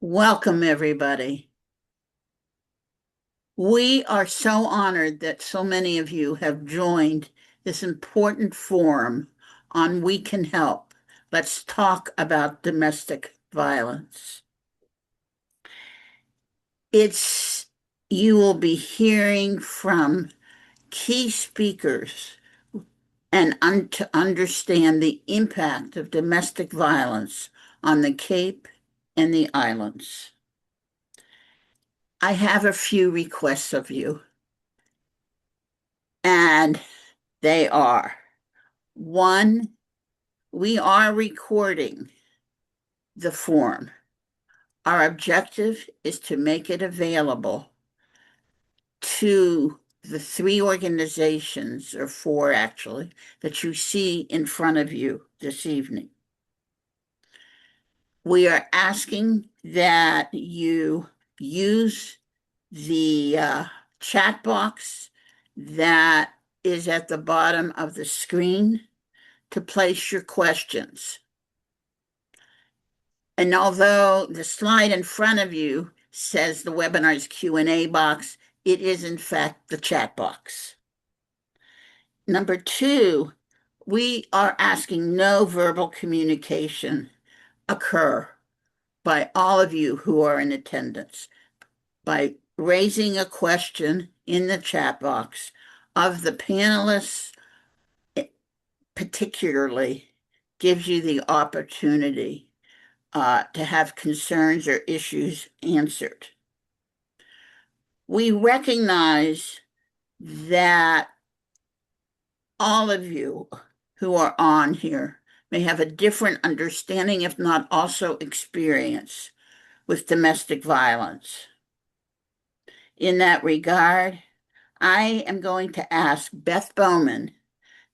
Welcome, everybody. We are so honored that so many of you have joined this important forum on We Can Help. Let's talk about domestic violence. You will be hearing from key speakers to understand the impact of domestic violence on the Cape and the islands. I have a few requests of you, and they are: one, we are recording the form. Our objective is to make it available to the three organizations, or four actually, that you see in front of you this evening. We are asking that you use the chat box that is at the bottom of the screen to place your questions. And although the slide in front of you says the webinar's Q&A box, it is in fact the chat box. Number two, we are asking no verbal communication occur by all of you who are in attendance. By raising a question in the chat box of the panelists, particularly gives you the opportunity to have concerns or issues answered. We recognize that all of you who are on here may have a different understanding, if not also experience, with domestic violence. In that regard, I am going to ask Beth Bowman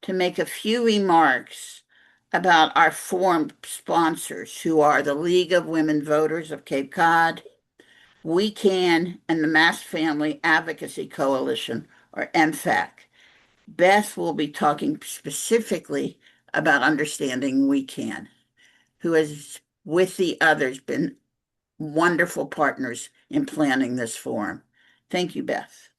to make a few remarks about our forum sponsors, who are the League of Women Voters of Cape Cod, We Can, and the Mass Family Advocacy Coalition, or MFAC. Beth will be talking specifically about understanding We Can, who has, with the others, been wonderful partners in planning this forum. Thank you, Beth.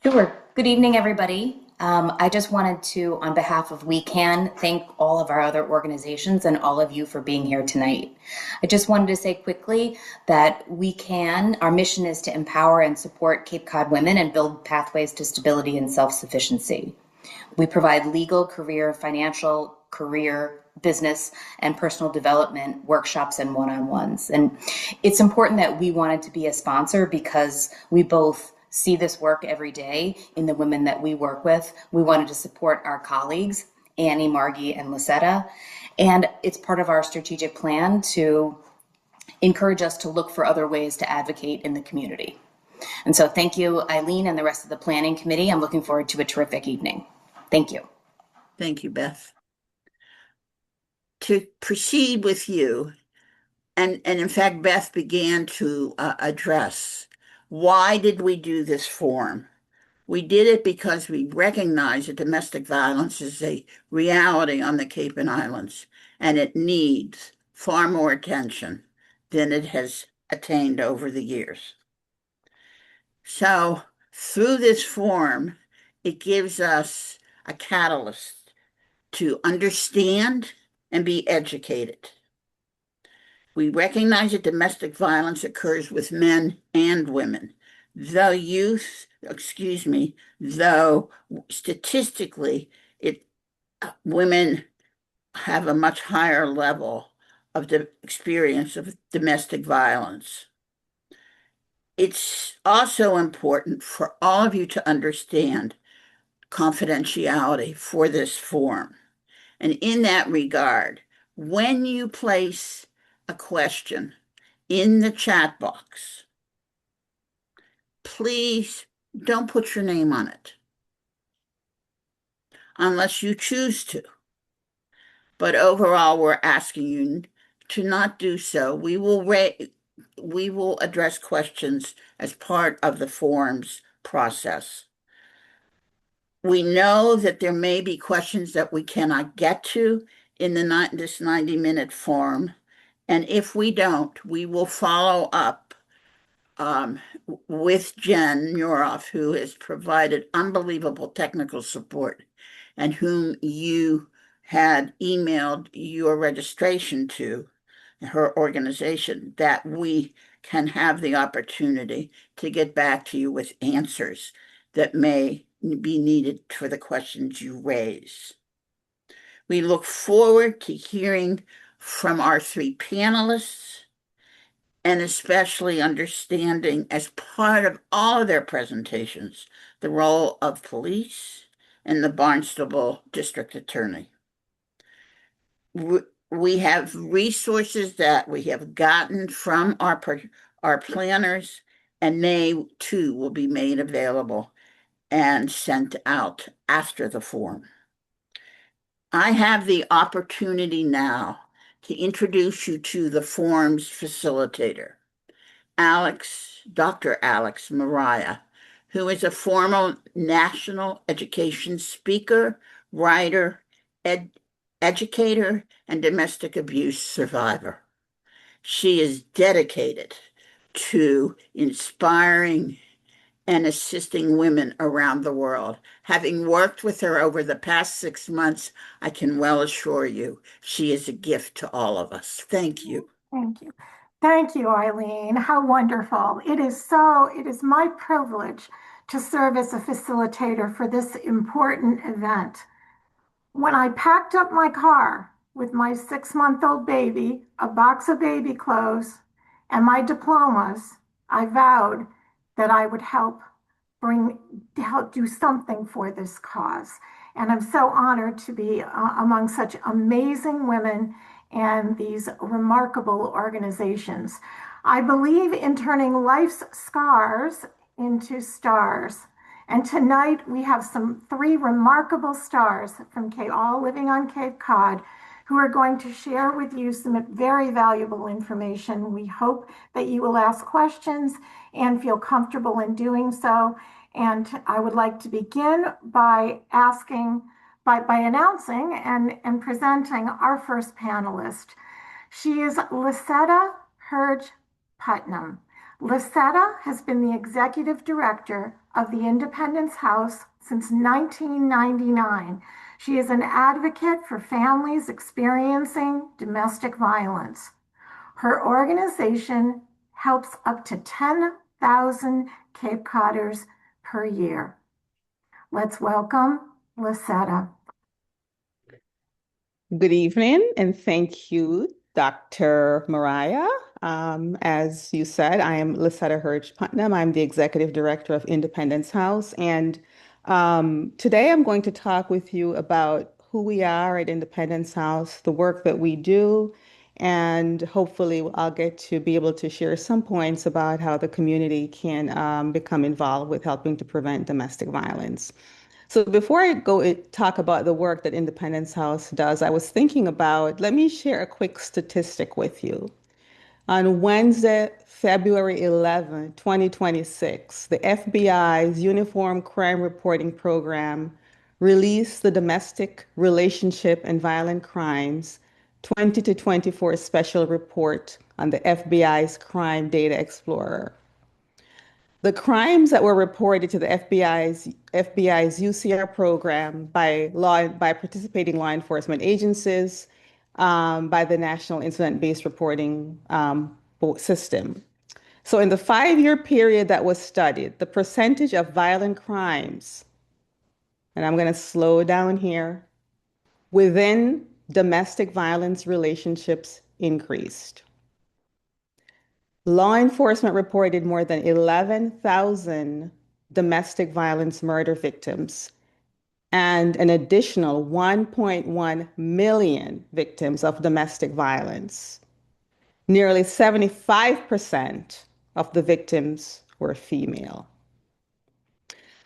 Sure. Good evening, everybody. I just wanted to, on behalf of We Can, thank all of our other organizations and all of you for being here tonight. I just wanted to say quickly that We Can, our mission is to empower and support Cape Cod women and build pathways to stability and self-sufficiency. We provide legal, financial, business, and personal development workshops and one-on-ones. And it's important that we wanted to be a sponsor because we both see this work every day in the women that we work with. We wanted to support our colleagues, Annie, Margie, and Lisetta. And it's part of our strategic plan to encourage us to look for other ways to advocate in the community. And so thank you, Eileen, and the rest of the planning committee. I'm looking forward to a terrific evening. Thank you. Thank you, Beth. To proceed with you, and in fact, Beth began to address, why did we do this forum? We did it because we recognize that domestic violence is a reality on the Cape and Islands, and it needs far more attention than it has attained over the years. So through this forum, it gives us a catalyst to understand and be educated. We recognize that domestic violence occurs with men and women. Though statistically, women have a much higher level of the experience of domestic violence. It's also important for all of you to understand confidentiality for this forum. And in that regard, when you place a question in the chat box, please don't put your name on it unless you choose to. But overall, we're asking you to not do so. We will address questions as part of the forum's process. We know that there may be questions that we cannot get to in this 90-minute forum, And if we don't, we will follow up um, with Jen Neuroff, who has provided unbelievable technical support and whom you had emailed your registration to, her organization, that we can have the opportunity to get back to you with answers that may be needed for the questions you raise. We look forward to hearing from our three panelists and especially understanding as part of all of their presentations the role of police and the Barnstable District Attorney. We have resources that we have gotten from our planners, and they too will be made available and sent out after the forum. I have the opportunity now to introduce you to the forum's facilitator, Dr. Alex Mariah, who is a former national education speaker, writer, educator, and domestic abuse survivor. She is dedicated to inspiring and assisting women around the world. Having worked with her over the past 6 months, I can well assure you she is a gift to all of us. Thank you. Thank you. Thank you, Eileen. How wonderful. It is my privilege to serve as a facilitator for this important event. When I packed up my car with my 6-month-old baby, a box of baby clothes, and my diplomas, I vowed that I would help do something for this cause. And I'm so honored to be among such amazing women and these remarkable organizations. I believe in turning life's scars into stars. And tonight we have three remarkable stars from all living on Cape Cod who are going to share with you some very valuable information. We hope that you will ask questions and feel comfortable in doing so. And I would like to begin by announcing and presenting our first panelist. She is Lisetta Herge Putnam. Lisetta has been the executive director of the Independence House since 1999. She is an advocate for families experiencing domestic violence. Her organization helps up to 10,000 Cape Codders per year. Let's welcome Lisetta. Good evening, and thank you, Dr. Mariah. As you said, I am Lisetta Herge Putnam. I'm the Executive Director of Independence House, and today I'm going to talk with you about who we are at Independence House, the work that we do, and hopefully I'll get to be able to share some points about how the community can become involved with helping to prevent domestic violence. So before I go talk about the work that Independence House does, I was thinking about, let me share a quick statistic with you. On Wednesday, February 11, 2026, the FBI's Uniform Crime Reporting Program released the Domestic Relationship and Violent Crimes 20 to 24 Special Report on the FBI's Crime Data Explorer. The crimes that were reported to the FBI's UCR program by participating law enforcement agencies, by the National Incident-Based Reporting System. So in the 5-year period that was studied, the percentage of violent crimes, and I'm going to slow down here, within domestic violence relationships increased. Law enforcement reported more than 11,000 domestic violence murder victims and an additional 1.1 million victims of domestic violence. Nearly 75% of the victims were female.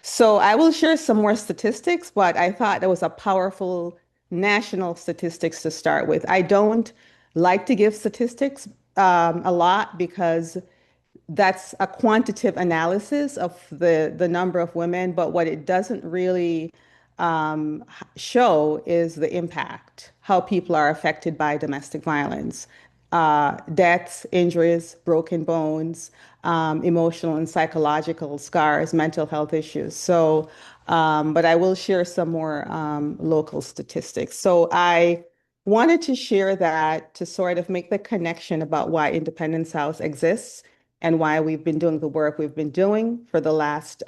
So I will share some more statistics, but I thought that was a powerful national statistics to start with. I don't like to give statistics a lot because that's a quantitative analysis of the number of women, but what it doesn't really show is the impact, how people are affected by domestic violence. deaths, injuries, broken bones, emotional and psychological scars, mental health issues. So, but I will share some more local statistics. So I wanted to share that to sort of make the connection about why Independence House exists and why we've been doing the work we've been doing for the last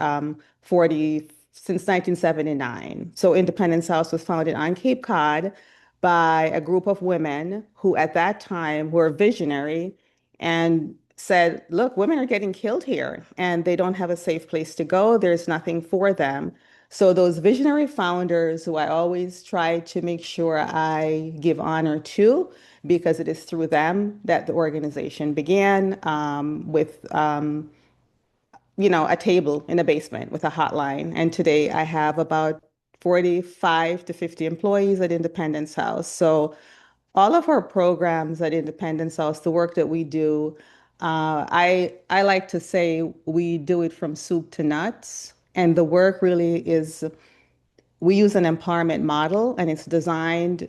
40, since 1979. So Independence House was founded on Cape Cod by a group of women who at that time were visionary and said, look, women are getting killed here and they don't have a safe place to go. There's nothing for them. So those visionary founders who I always try to make sure I give honor to, because it is through them that the organization began with a table in a basement with a hotline. And today I have about 45 to 50 employees at Independence House. So all of our programs at Independence House, the work that we do, I like to say we do it from soup to nuts. And the work really is, we use an empowerment model and it's designed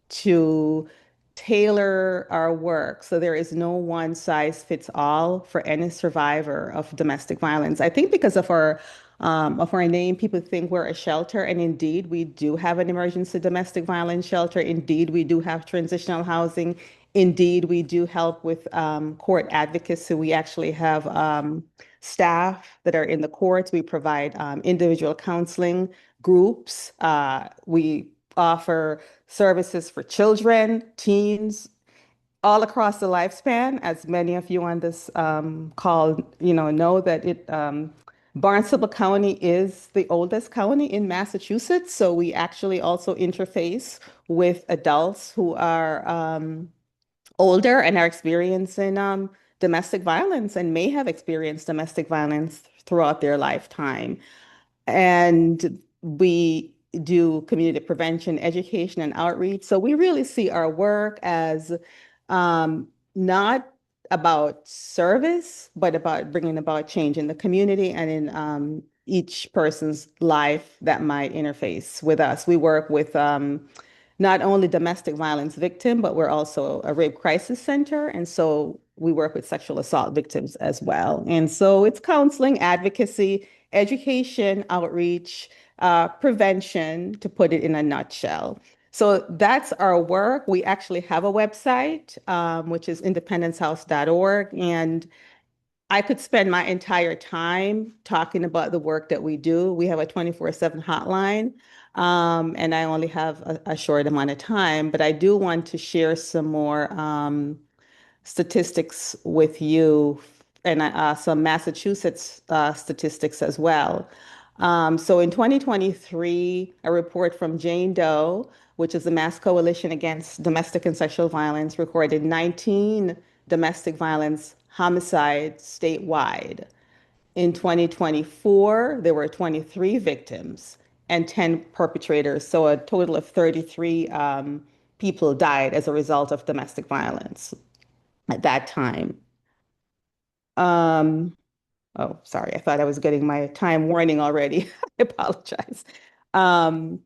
to tailor our work so there is no one size fits all for any survivor of domestic violence. I think because of our name, people think we're a shelter, and indeed we do have an emergency domestic violence shelter. Indeed, we do have transitional housing. Indeed, we do help with court advocacy. We actually have staff that are in the courts. We provide individual counseling groups. We offer services for children, teens, all across the lifespan. As many of you on this call, know that Barnstable County is the oldest county in Massachusetts. So we actually also interface with adults who are older and are experiencing domestic violence and may have experienced domestic violence throughout their lifetime. And we do community prevention, education, and outreach. So we really see our work as not about service, but about bringing about change in the community and in each person's life that might interface with us. We work with not only domestic violence victim, but we're also a rape crisis center. And so we work with sexual assault victims as well. And so it's counseling, advocacy, education, outreach, prevention, to put it in a nutshell. So that's our work. We actually have a website, which is independencehouse.org. And I could spend my entire time talking about the work that we do. We have a 24/7 hotline, and I only have a short amount of time, but I do want to share some more statistics with you and some Massachusetts statistics as well. So in 2023, a report from Jane Doe, which is the Mass Coalition Against Domestic and Sexual Violence, recorded 19 domestic violence homicides statewide. In 2024, there were 23 victims and 10 perpetrators, so a total of 33 people died as a result of domestic violence at that time. Oh, sorry, I thought I was getting my time warning already. I apologize. Um,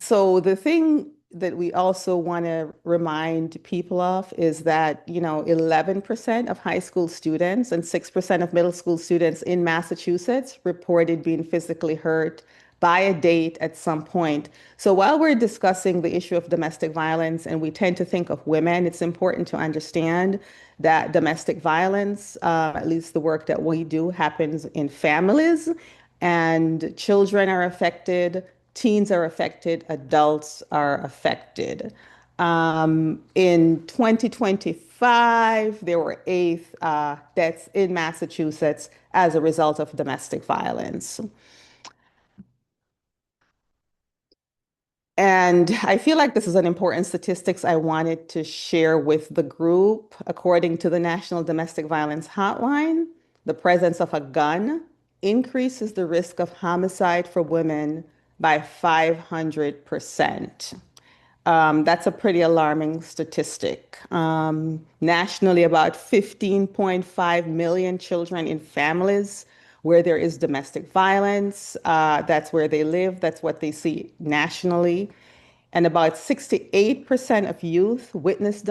so the thing that we also want to remind people of is that, 11% of high school students and 6% of middle school students in Massachusetts reported being physically hurt by a date at some point. So while we're discussing the issue of domestic violence and we tend to think of women, it's important to understand that domestic violence, at least the work that we do, happens in families, and children are affected, teens are affected, adults are affected. In 2025, there were 8 deaths in Massachusetts as a result of domestic violence. And I feel like this is an important statistics I wanted to share with the group. According to the National Domestic Violence Hotline, the presence of a gun increases the risk of homicide for women by 500%. That's a pretty alarming statistic. Nationally, about 15.5 million children in families where there is domestic violence. That's where they live. That's what they see nationally. And about 68% of youth witness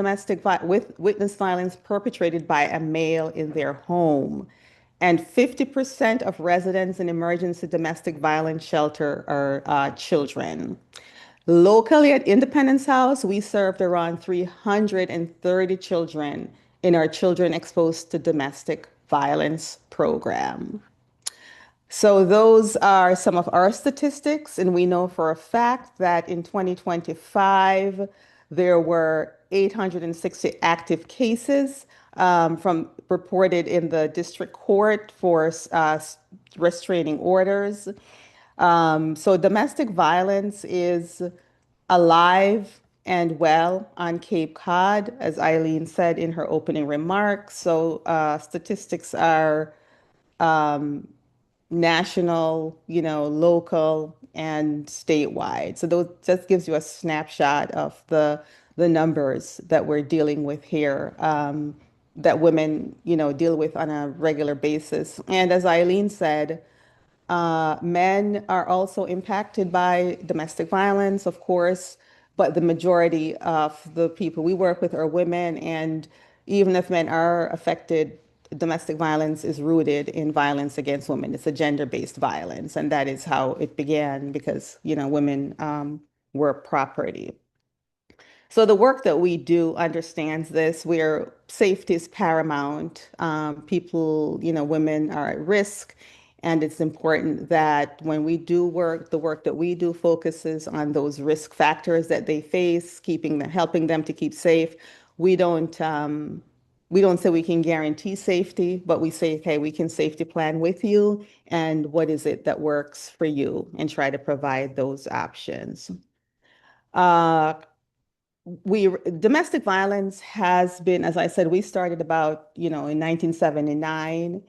violence perpetrated by a male in their home. And 50% of residents in emergency domestic violence shelter are children. Locally at Independence House, we served around 330 children in our Children Exposed to Domestic Violence program. So those are some of our statistics, and we know for a fact that in 2025, there were 860 active cases from reported in the district court for restraining orders. So domestic violence is alive and well on Cape Cod, as Eileen said in her opening remarks. So statistics are national, local, and statewide. So those just gives you a snapshot of the numbers that we're dealing with here, that women, deal with on a regular basis. And as Eileen said, men are also impacted by domestic violence, of course, but the majority of the people we work with are women. And even if men are affected, domestic violence is rooted in violence against women. It's a gender-based violence, and that is how it began because, women were property. So the work that we do understands this, where safety is paramount. People, women are at risk, and it's important that when we do work, the work that we do focuses on those risk factors that they face, helping them to keep safe. We don't say we can guarantee safety, but we say, okay, we can safety plan with you, and what is it that works for you, and try to provide those options. Uh, Domestic violence has been, as I said, we started about, in 1979,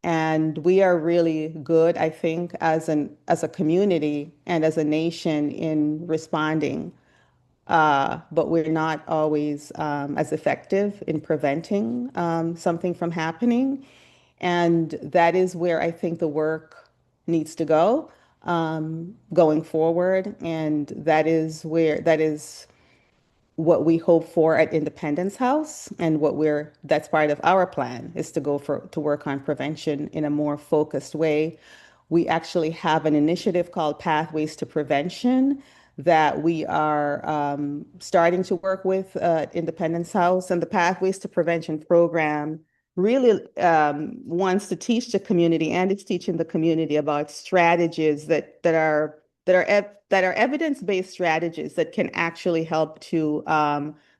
and we are really good, I think, as a community and as a nation in responding. But we're not always as effective in preventing something from happening. And that is where I think the work needs to go going forward. And that is what we hope for at Independence House, and that's part of our plan is to to work on prevention in a more focused way. We actually have an initiative called Pathways to Prevention that we are starting to work with Independence House, and the Pathways to Prevention program really wants to teach the community, and it's teaching the community about strategies that are evidence-based strategies that can actually help to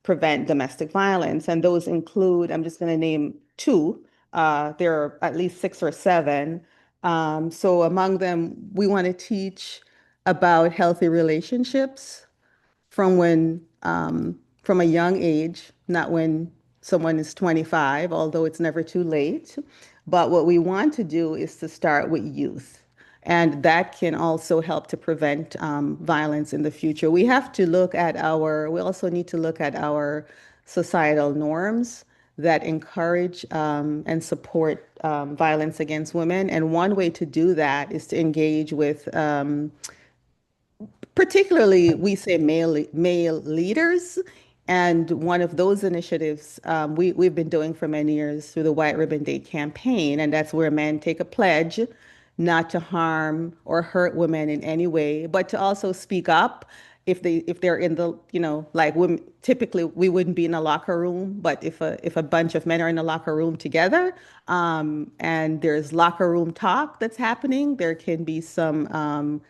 prevent domestic violence. And those include, I'm just going to name two. There are at least six or seven. So among them, we want to teach about healthy relationships from a young age, not when someone is 25, although it's never too late. But what we want to do is to start with youth. And that can also help to prevent violence in the future. We also need to look at our societal norms that encourage and support violence against women. And one way to do that is to engage with particularly, we say male leaders. And one of those initiatives we've been doing for many years through the White Ribbon Day campaign, and that's where men take a pledge not to harm or hurt women in any way, but to also speak up if they're in the, like women, typically we wouldn't be in a locker room, but if a bunch of men are in a locker room together, and there's locker room talk that's happening, there can be some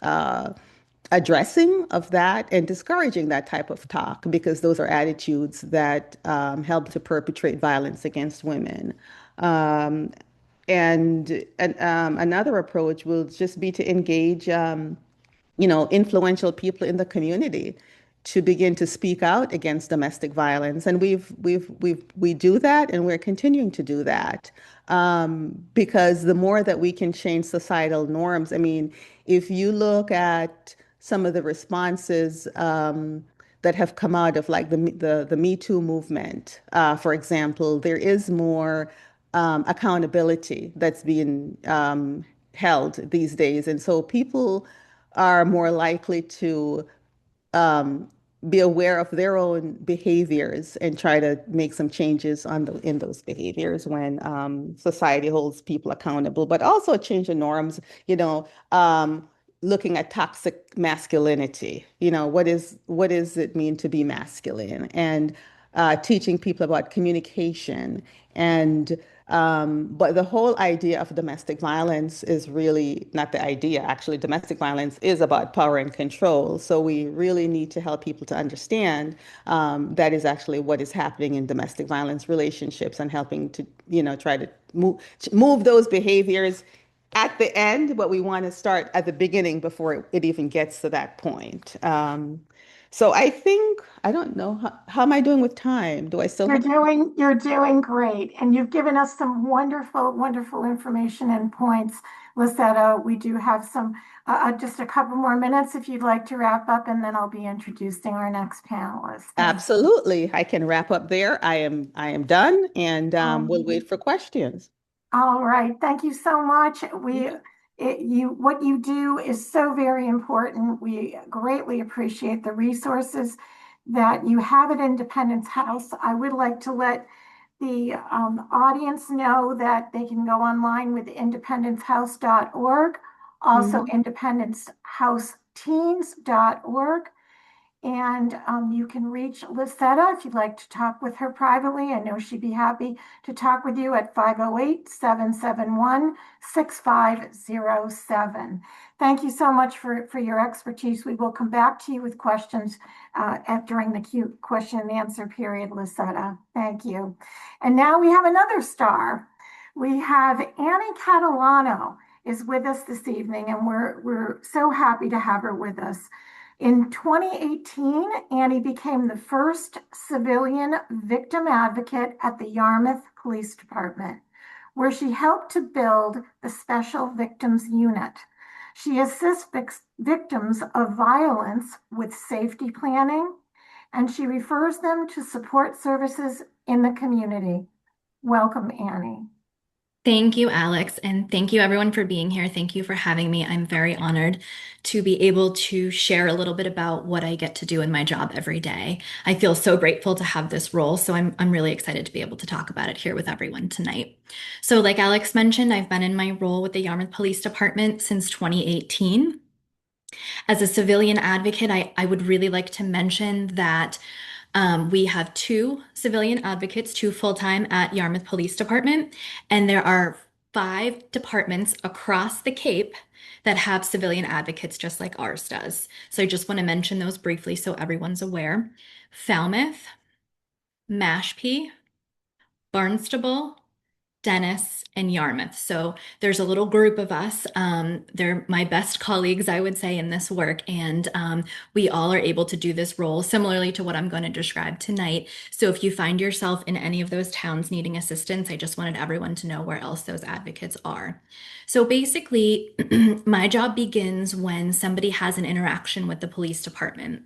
uh, addressing of that and discouraging that type of talk, because those are attitudes that help to perpetrate violence against women. Um, and another approach will just be to engage, influential people in the community to begin to speak out against domestic violence. And we do that, and we're continuing to do that. Because the more that we can change societal norms, I mean, if you look at some of the responses that have come out of like the Me Too movement, for example, there is more accountability that's being held these days. And so people are more likely to um, be aware of their own behaviors and try to make some changes in those behaviors when society holds people accountable, but also change the norms, looking at toxic masculinity. What does it mean to be masculine? And teaching people about communication and but the whole idea of domestic violence is really not the idea. Actually, domestic violence is about power and control. So we really need to help people to understand that is actually what is happening in domestic violence relationships and helping to, try to move those behaviors at the end, but we want to start at the beginning before it even gets to that point. So I think, I don't know, how am I doing with time? Do I still have? You're doing great. And you've given us some wonderful, wonderful information and points, Lisetta. We do have just a couple more minutes if you'd like to wrap up, and then I'll be introducing our next panelist. Absolutely. I can wrap up there. I am done, and we'll wait for questions. All right. Thank you so much. What you do is so very important. We greatly appreciate the resources that you have at Independence House. I would like to let the audience know that they can go online with independencehouse.org, also independencehouseteens.org. And you can reach Lisetta if you'd like to talk with her privately. I know she'd be happy to talk with you at 508-771-6507. Thank you so much for your expertise. We will come back to you with questions during the question and answer period, Lisetta. Thank you. And now we have another star. We have Annie Catalano is with us this evening, and we're so happy to have her with us. In 2018, Annie became the first civilian victim advocate at the Yarmouth Police Department, where she helped to build the Special Victims Unit. She assists victims of violence with safety planning, and she refers them to support services in the community. Welcome, Annie. Thank you, Alex, and thank you everyone for being here. Thank you for having me. I'm very honored to be able to share a little bit about what I get to do in my job every day. I feel so grateful to have this role, so I'm really excited to be able to talk about it here with everyone tonight. So like Alex mentioned, I've been in my role with the Yarmouth Police Department since 2018. As a civilian advocate, I would really like to mention that we have 2 civilian advocates, 2 full-time at Yarmouth Police Department, and there are 5 departments across the Cape that have civilian advocates just like ours does. So I just want to mention those briefly so everyone's aware. Falmouth, Mashpee, Barnstable, Dennis, and Yarmouth. So there's a little group of us. They're my best colleagues, I would say, in this work. And we all are able to do this role similarly to what I'm going to describe tonight. So if you find yourself in any of those towns needing assistance, I just wanted everyone to know where else those advocates are. So basically, my job begins when somebody has an interaction with the police department.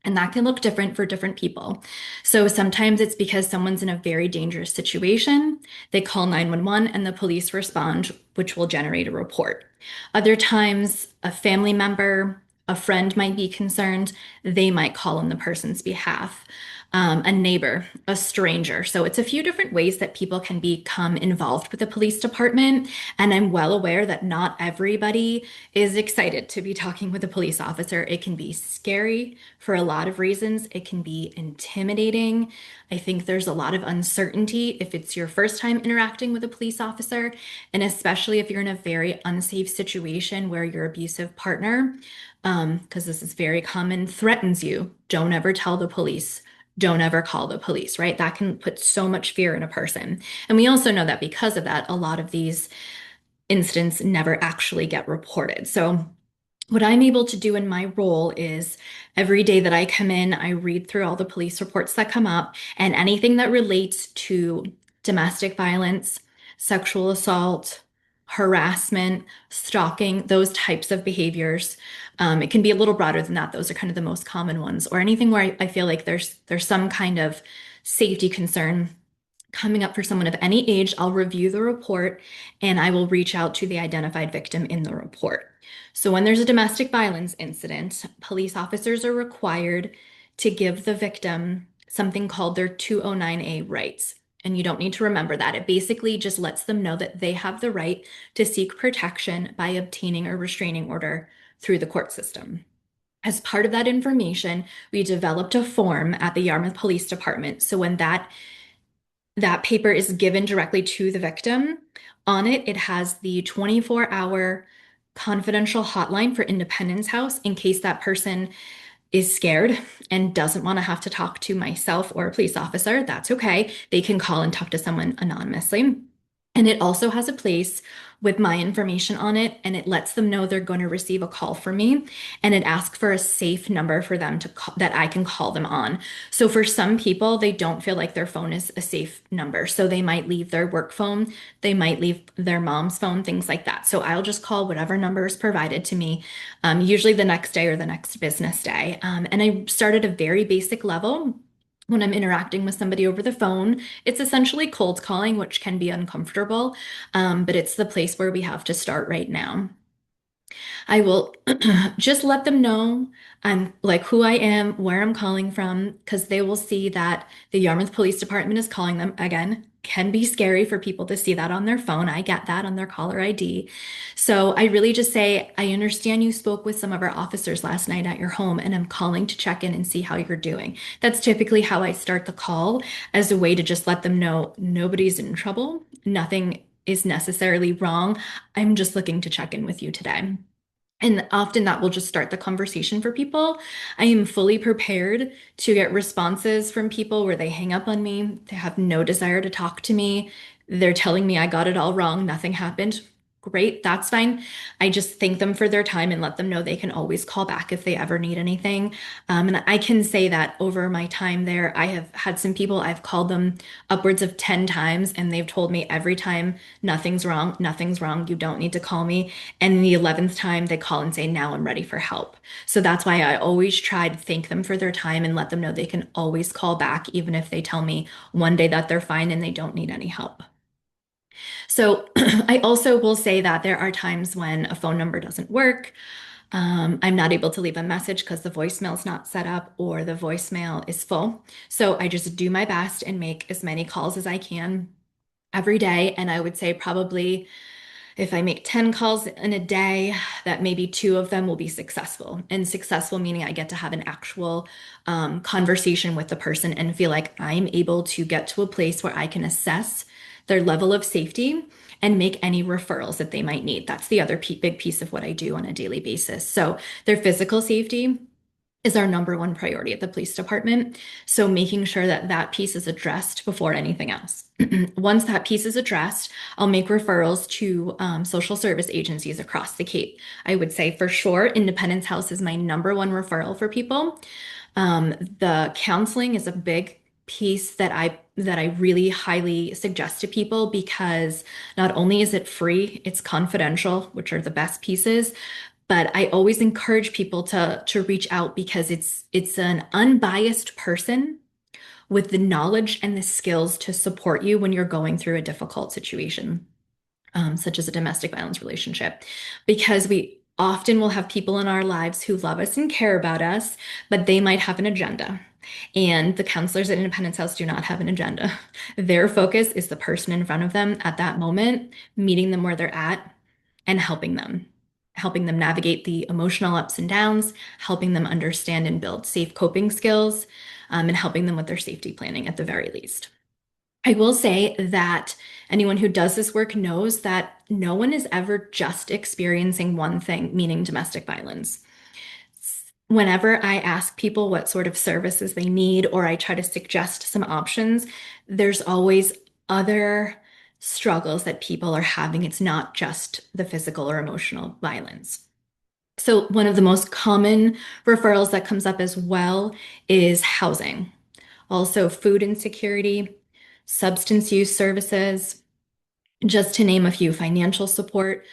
And that can look different for different people. So sometimes it's because someone's in a very dangerous situation. They call 911 and the police respond, which will generate a report. Other times, a family member, a friend might be concerned. They might call on the person's behalf. A neighbor, a stranger. So it's a few different ways that people can become involved with the police department. And I'm well aware that not everybody is excited to be talking with a police officer. It can be scary for a lot of reasons. It can be intimidating. I think there's a lot of uncertainty if it's your first time interacting with a police officer, and especially if you're in a very unsafe situation where your abusive partner, because this is very common, threatens you. Don't ever tell the police. Don't ever call the police, right? That can put so much fear in a person. And we also know that because of that, a lot of these incidents never actually get reported. So what I'm able to do in my role is every day that I come in, I read through all the police reports that come up, and anything that relates to domestic violence, sexual assault, harassment, stalking, those types of behaviors. It can be a little broader than that. Those are kind of the most common ones, or anything where I feel like there's some kind of safety concern coming up for someone of any age, I'll review the report and I will reach out to the identified victim in the report. So when there's a domestic violence incident, police officers are required to give the victim something called their 209A rights. And you don't need to remember that. It basically just lets them know that they have the right to seek protection by obtaining a restraining order through the court system. As part of that information, we developed a form at the Yarmouth Police Department. So when that paper is given directly to the victim, on it, it has the 24-hour confidential hotline for Independence House in case that person is scared and doesn't want to have to talk to myself or a police officer. That's okay. They can call and talk to someone anonymously. And it also has a place with my information on it, and it lets them know they're going to receive a call from me, and it asks for a safe number for them to call, that I can call them on. So for some people, they don't feel like their phone is a safe number. So they might leave their work phone, they might leave their mom's phone, things like that. So I'll just call whatever number is provided to me, usually the next day or the next business day. And I start at a very basic level. When I'm interacting with somebody over the phone, it's essentially cold calling, which can be uncomfortable, but it's the place where we have to start right now. I will just let them know I'm like who I am, where I'm calling from, because they will see that the Yarmouth Police Department is calling them. Again, can be scary for people to see that on their phone. I get that on their caller ID. So I really just say, I understand you spoke with some of our officers last night at your home, and I'm calling to check in and see how you're doing. That's typically how I start the call, as a way to just let them know nobody's in trouble. Nothing is necessarily wrong. I'm just looking to check in with you today. And often that will just start the conversation for people. I am fully prepared to get responses from people where they hang up on me, they have no desire to talk to me, they're telling me I got it all wrong, nothing happened. Great, that's fine. I just thank them for their time and let them know they can always call back if they ever need anything. And I can say that over my time there, I have had some people, I've called them upwards of 10 times, and they've told me every time, nothing's wrong, you don't need to call me. And the 11th time, they call and say, now I'm ready for help. So that's why I always try to thank them for their time and let them know they can always call back, even if they tell me one day that they're fine and they don't need any help. So I also will say that there are times when a phone number doesn't work. I'm not able to leave a message because the voicemail is not set up or the voicemail is full. So I just do my best and make as many calls as I can every day. And I would say probably if I make 10 calls in a day, that maybe 2 of them will be successful. And successful meaning I get to have an actual conversation with the person and feel like I'm able to get to a place where I can assess their level of safety and make any referrals that they might need. That's the other big piece of what I do on a daily basis. So their physical safety is our number one priority at the police department. So making sure that that piece is addressed before anything else. Once that piece is addressed, I'll make referrals to social service agencies across the Cape. I would say for sure, Independence House is my number one referral for people. The counseling is a big piece that I really highly suggest to people, because not only is it free, it's confidential, which are the best pieces, but I always encourage people to reach out, because it's an unbiased person with the knowledge and the skills to support you when you're going through a difficult situation, such as a domestic violence relationship, because we often will have people in our lives who love us and care about us, but they might have an agenda. And the counselors at Independence House do not have an agenda. Their focus is the person in front of them at that moment, meeting them where they're at and helping them navigate the emotional ups and downs, helping them understand and build safe coping skills, and helping them with their safety planning at the very least. I will say that anyone who does this work knows that no one is ever just experiencing one thing, meaning domestic violence. Whenever I ask people what sort of services they need, or I try to suggest some options, there's always other struggles that people are having. It's not just the physical or emotional violence. So one of the most common referrals that comes up as well is housing. Also food insecurity, substance use services, Just to name a few, financial support.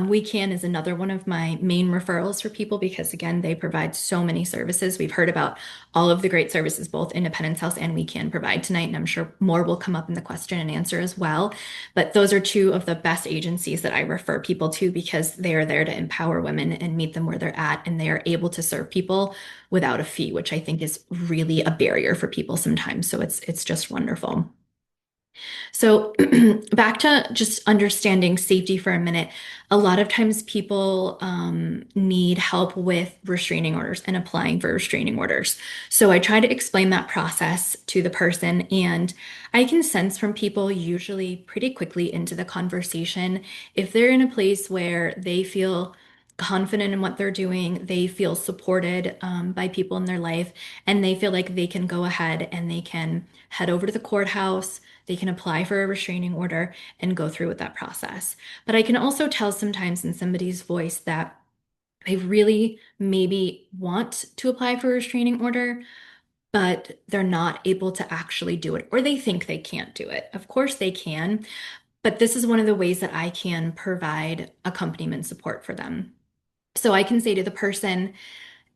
We Can is another one of my main referrals for people because, again, they provide so many services. We've heard about all of the great services both Independence House and We Can provide tonight, and I'm sure more will come up in the question and answer as well. But those are two of the best agencies that I refer people to because they are there to empower women and meet them where they're at, and they are able to serve people without a fee, which I think is really a barrier for people sometimes. So it's just wonderful. So back to just understanding safety for a minute. A lot of times people need help with restraining orders and applying for restraining orders. So I try to explain that process to the person, and I can sense from people usually pretty quickly into the conversation if they're in a place where they feel confident in what they're doing, they feel supported by people in their life, and they feel like they can go ahead and they can head over to the courthouse, they can apply for a restraining order and go through with that process. But I can also tell sometimes in somebody's voice that they really maybe want to apply for a restraining order, but they're not able to actually do it, or they think they can't do it. Of course, they can, but this is one of the ways that I can provide accompaniment support for them. So I can say to the person,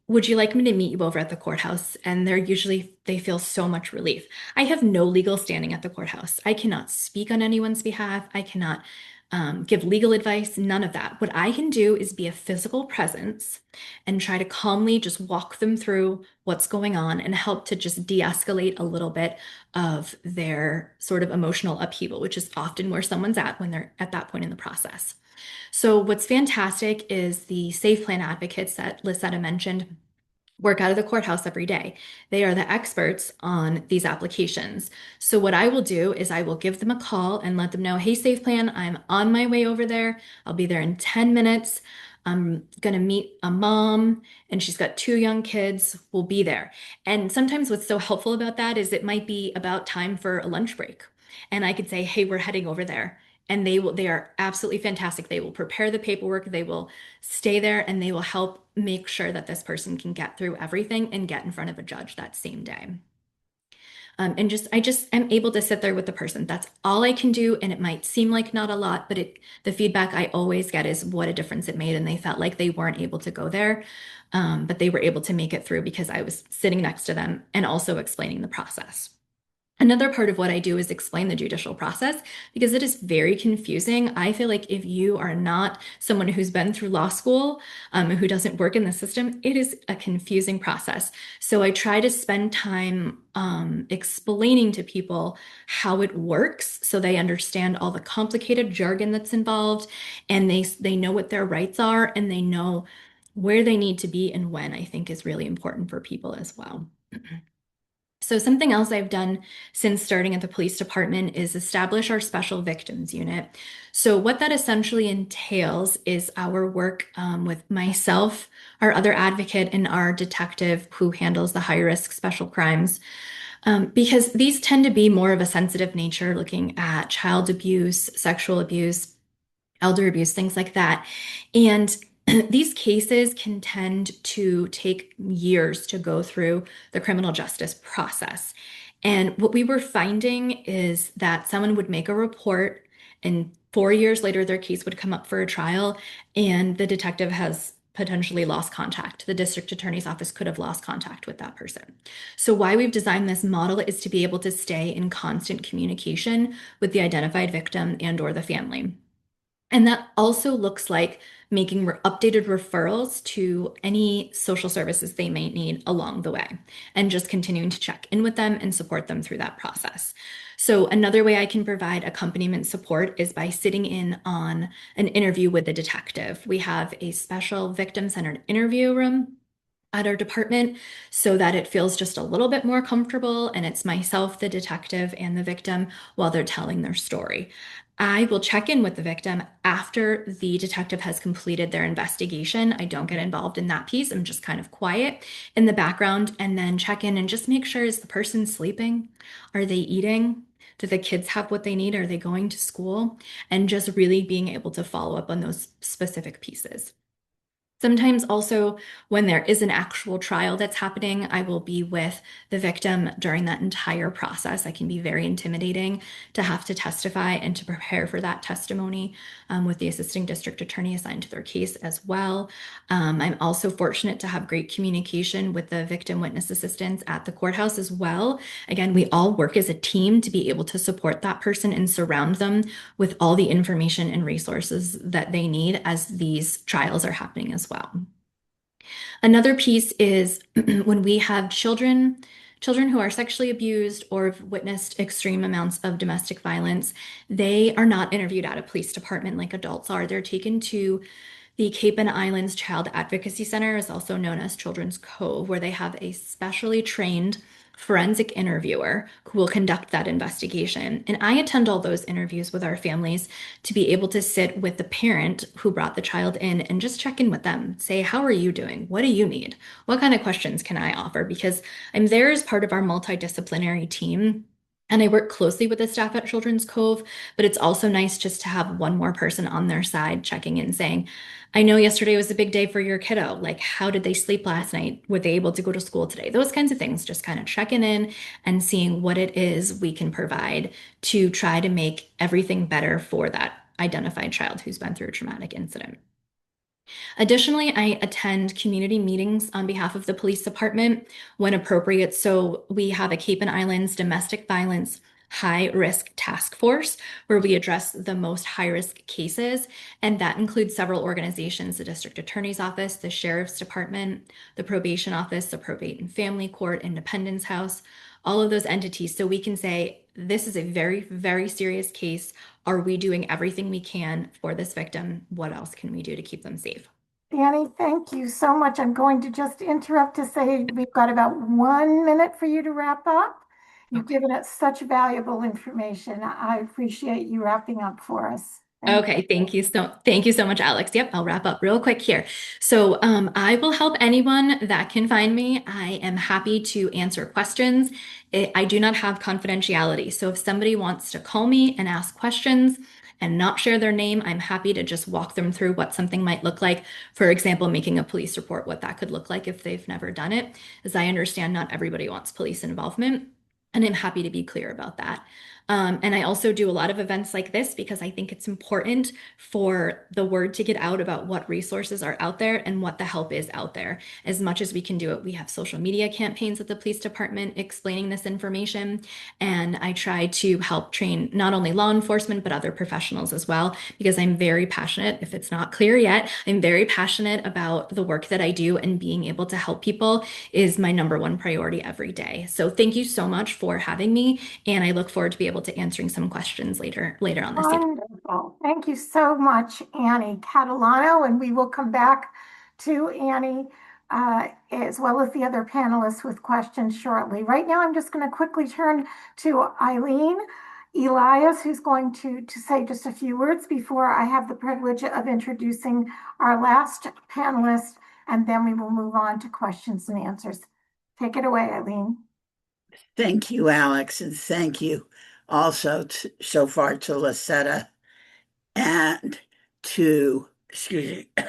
would you like me to meet you over at the courthouse? And they feel so much relief. I have no legal standing at the courthouse. I cannot speak on anyone's behalf. I cannot give legal advice, none of that. What I can do is be a physical presence and try to calmly just walk them through what's going on and help to just de-escalate a little bit of their sort of emotional upheaval, which is often where someone's at when they're at that point in the process. So what's fantastic is the Safe Plan advocates that Lisetta mentioned work out of the courthouse every day. They are the experts on these applications. So what I will do is I will give them a call and let them know, hey, Safe Plan, I'm on my way over there. I'll be there in 10 minutes. I'm going to meet a mom and she's got two young kids. We'll be there. And sometimes what's so helpful about that is it might be about time for a lunch break. And I could say, hey, we're heading over there. And they are absolutely fantastic. They will prepare the paperwork, they will stay there, and they will help make sure that this person can get through everything and get in front of a judge that same day. I just am able to sit there with the person. That's all I can do. And it might seem like not a lot, but the feedback I always get is what a difference it made. And they felt like they weren't able to go there, but they were able to make it through because I was sitting next to them and also explaining the process. Another part of what I do is explain the judicial process because it is very confusing. I feel like if you are not someone who's been through law school, who doesn't work in the system, it is a confusing process. So I try to spend time explaining to people how it works so they understand all the complicated jargon that's involved, and they know what their rights are and they know where they need to be and when, I think is really important for people as well. So something else I've done since starting at the police department is establish our special victims unit. So what that essentially entails is our work with myself, our other advocate, and our detective who handles the high risk special crimes. Because these tend to be more of a sensitive nature, looking at child abuse, sexual abuse, elder abuse, things like that. And these cases can tend to take years to go through the criminal justice process. And what we were finding is that someone would make a report, and 4 years later, their case would come up for a trial, and the detective has potentially lost contact. The district attorney's office could have lost contact with that person. So why we've designed this model is to be able to stay in constant communication with the identified victim and or the family. And that also looks like making updated referrals to any social services they may need along the way, and just continuing to check in with them and support them through that process. So another way I can provide accompaniment support is by sitting in on an interview with the detective. We have a special victim-centered interview room at our department so that it feels just a little bit more comfortable, and it's myself, the detective, and the victim while they're telling their story. I will check in with the victim after the detective has completed their investigation. I don't get involved in that piece. I'm just kind of quiet in the background and then check in and just make sure, is the person sleeping? Are they eating? Do the kids have what they need? Are they going to school? And just really being able to follow up on those specific pieces. Sometimes also when there is an actual trial that's happening, I will be with the victim during that entire process. It can be very intimidating to have to testify and to prepare for that testimony with the assisting district attorney assigned to their case as well. I'm also fortunate to have great communication with the victim witness assistants at the courthouse as well. Again, we all work as a team to be able to support that person and surround them with all the information and resources that they need as these trials are happening as well. Another piece is when we have children who are sexually abused or have witnessed extreme amounts of domestic violence, they are not interviewed at a police department like adults are. They're taken to the Cape and Islands Child Advocacy Center, is also known as Children's Cove, where they have a specially trained forensic interviewer who will conduct that investigation. And I attend all those interviews with our families to be able to sit with the parent who brought the child in and just check in with them. Say, how are you doing? What do you need? What kind of questions can I offer? Because I'm there as part of our multidisciplinary team. And I work closely with the staff at Children's Cove, but it's also nice just to have one more person on their side checking in saying, I know yesterday was a big day for your kiddo. Like, how did they sleep last night? Were they able to go to school today? Those kinds of things, just kind of checking in and seeing what it is we can provide to try to make everything better for that identified child who's been through a traumatic incident. Additionally, I attend community meetings on behalf of the police department when appropriate. So we have a Cape and Islands domestic violence high risk task force where we address the most high risk cases. And that includes several organizations, the district attorney's office, the sheriff's department, the probation office, the probate and family court, Independence House, all of those entities. So we can say, this is a very, very serious case. Are we doing everything we can for this victim? What else can we do to keep them safe? Annie, thank you so much. I'm going to just interrupt to say we've got about 1 minute for you to wrap up. You've given us such valuable information. I appreciate you wrapping up for us. Okay, thank you so much, Alex. Yep, I'll wrap up real quick here. So I will help anyone that can find me. I am happy to answer questions. I do not have confidentiality. So if somebody wants to call me and ask questions and not share their name, I'm happy to just walk them through what something might look like. For example, making a police report, what that could look like if they've never done it. As I understand, not everybody wants police involvement, and I'm happy to be clear about that. And I also do a lot of events like this because I think it's important for the word to get out about what resources are out there and what the help is out there. As much as we can do it, we have social media campaigns at the police department explaining this information. And I try to help train not only law enforcement, but other professionals as well, because I'm very passionate. If it's not clear yet, I'm very passionate about the work that I do, and being able to help people is my number one priority every day. So thank you so much for having me. And I look forward to be able to answering some questions later on this evening. Wonderful. Thank you so much, Annie Catalano, and we will come back to Annie as well as the other panelists with questions shortly. Right now, I'm just going to quickly turn to Eileen Elias, who's going to say just a few words before I have the privilege of introducing our last panelist, and then we will move on to questions and answers. Take it away, Eileen. Thank you, Alex, and thank you also so far to Lisetta and to, excuse me,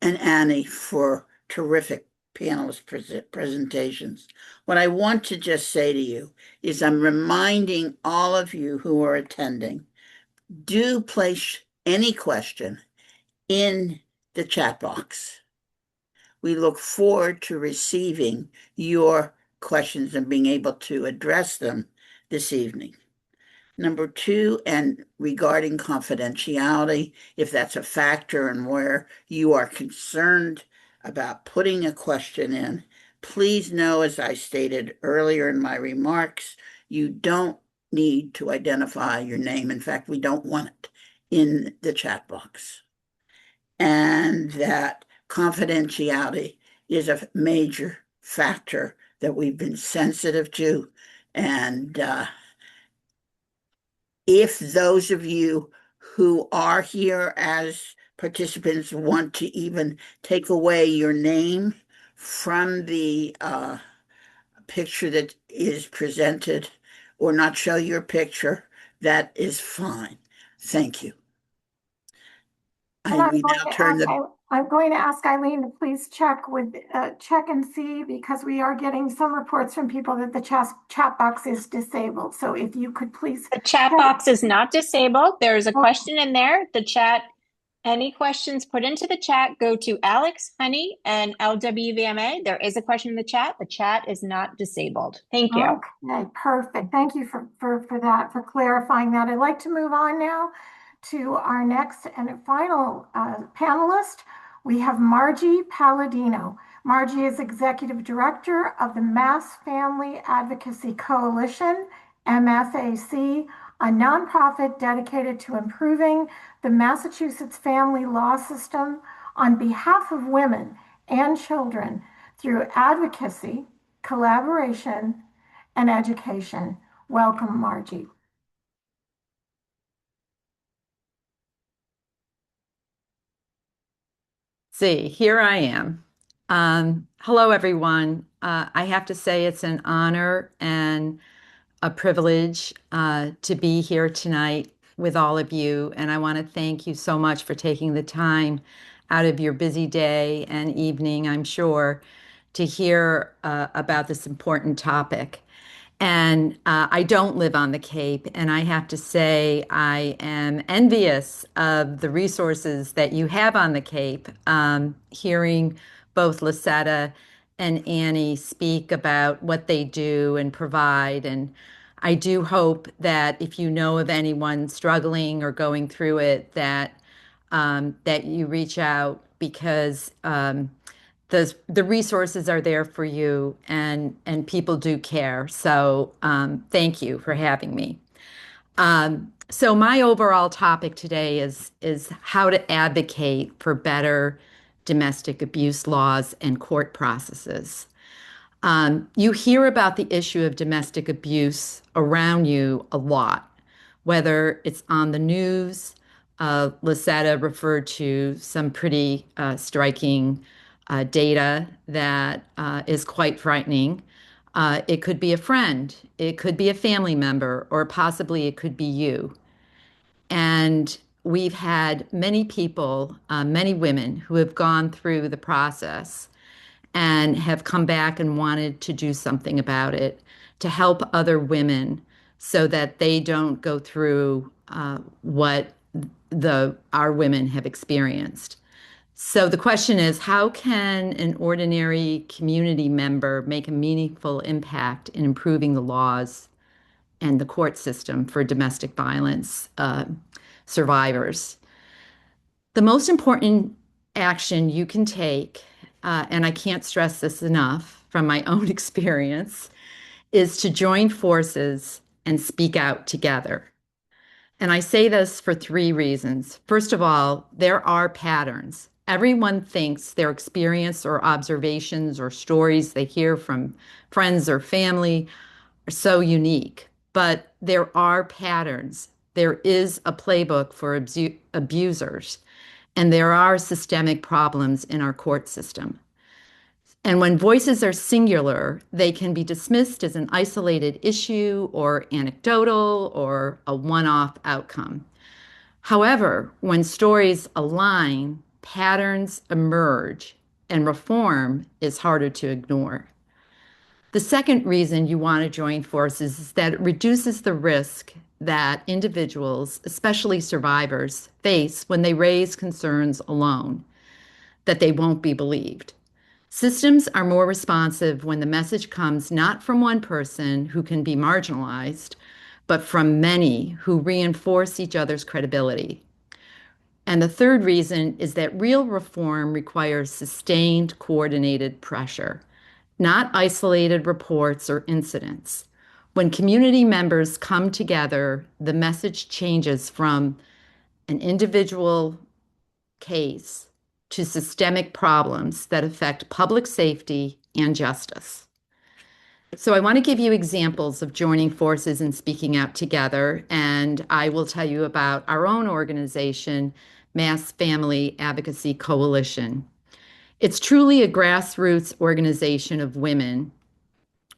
and Annie for terrific panelist presentations. What I want to just say to you is I'm reminding all of you who are attending, do place any question in the chat box. We look forward to receiving your questions and being able to address them this evening. Number two, and regarding confidentiality, if that's a factor and where you are concerned about putting a question in, please know, as I stated earlier in my remarks, you don't need to identify your name. In fact, we don't want it in the chat box. And that confidentiality is a major factor that we've been sensitive to. And if those of you who are here as participants want to even take away your name from the picture that is presented or not show your picture, that is fine. Thank you. And We now turn the, I'm going to ask Eileen to please check and see, because we are getting some reports from people that the chat box is disabled. So if you could please. The chat box is not disabled. There's a Oh. question in there. The chat, any questions put into the chat, go to Alex, Honey, and LWVMA. There is a question in the chat. The chat is not disabled. Thank you. Okay, perfect. Thank you for that, for clarifying that. I'd like to move on now to our next and final panelist. We have Margie Palladino. Margie is Executive Director of the Mass Family Advocacy Coalition, MFAC, a nonprofit dedicated to improving the Massachusetts family law system on behalf of women and children through advocacy, collaboration, and education. Welcome, Margie. See, here I am. Hello, everyone. I have to say it's an honor and a privilege to be here tonight with all of you. And I want to thank you so much for taking the time out of your busy day and evening, I'm sure, to hear about this important topic. And I don't live on the Cape, and I have to say I am envious of the resources that you have on the Cape. Hearing both Lisetta and Annie speak about what they do and provide, and I do hope that if you know of anyone struggling or going through it, that that you reach out because the resources are there for you, and people do care. So thank you for having me. So my overall topic today is how to advocate for better domestic abuse laws and court processes. You hear about the issue of domestic abuse around you a lot, whether it's on the news. Lisetta referred to some pretty striking data that is quite frightening. It could be a friend, it could be a family member, or possibly it could be you. And we've had many people, many women who have gone through the process and have come back and wanted to do something about it to help other women so that they don't go through what our women have experienced. So the question is, how can an ordinary community member make a meaningful impact in improving the laws and the court system for domestic violence survivors? The most important action you can take, and I can't stress this enough from my own experience, is to join forces and speak out together. And I say this for three reasons. First of all, there are patterns. Everyone thinks their experience or observations or stories they hear from friends or family are so unique, but there are patterns. There is a playbook for abusers, and there are systemic problems in our court system. And when voices are singular, they can be dismissed as an isolated issue or anecdotal or a one-off outcome. However, when stories align, patterns emerge, and reform is harder to ignore. The second reason you want to join forces is that it reduces the risk that individuals, especially survivors, face when they raise concerns alone, that they won't be believed. Systems are more responsive when the message comes not from one person who can be marginalized, but from many who reinforce each other's credibility. And the third reason is that real reform requires sustained, coordinated pressure, not isolated reports or incidents. When community members come together, the message changes from an individual case to systemic problems that affect public safety and justice. So I want to give you examples of joining forces and speaking out together, and I will tell you about our own organization, Mass Family Advocacy Coalition. It's truly a grassroots organization of women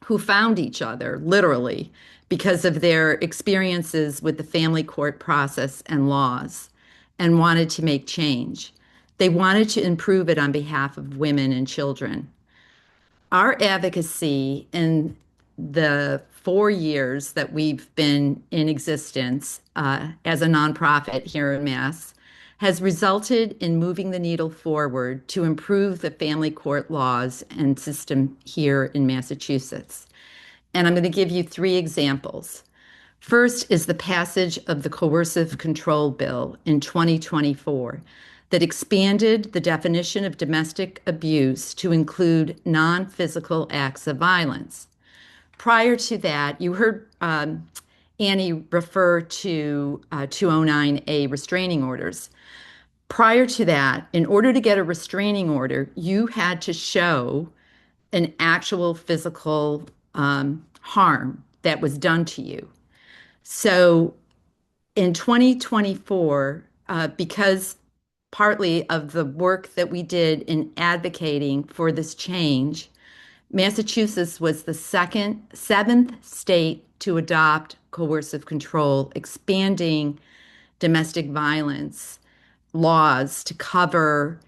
who found each other, literally, because of their experiences with the family court process and laws. and wanted to make change. They wanted to improve it on behalf of women and children. Our advocacy in the 4 years that we've been in existence as a nonprofit here in Mass has resulted in moving the needle forward to improve the family court laws and system here in Massachusetts. And I'm going to give you 3 examples. First is the passage of the Coercive Control Bill in 2024 that expanded the definition of domestic abuse to include non-physical acts of violence. Prior to that, you heard Annie refer to 209A restraining orders. Prior to that, in order to get a restraining order, you had to show an actual physical harm that was done to you. So in 2024, because partly of the work that we did in advocating for this change, Massachusetts was the seventh state to adopt coercive control, expanding domestic violence laws to cover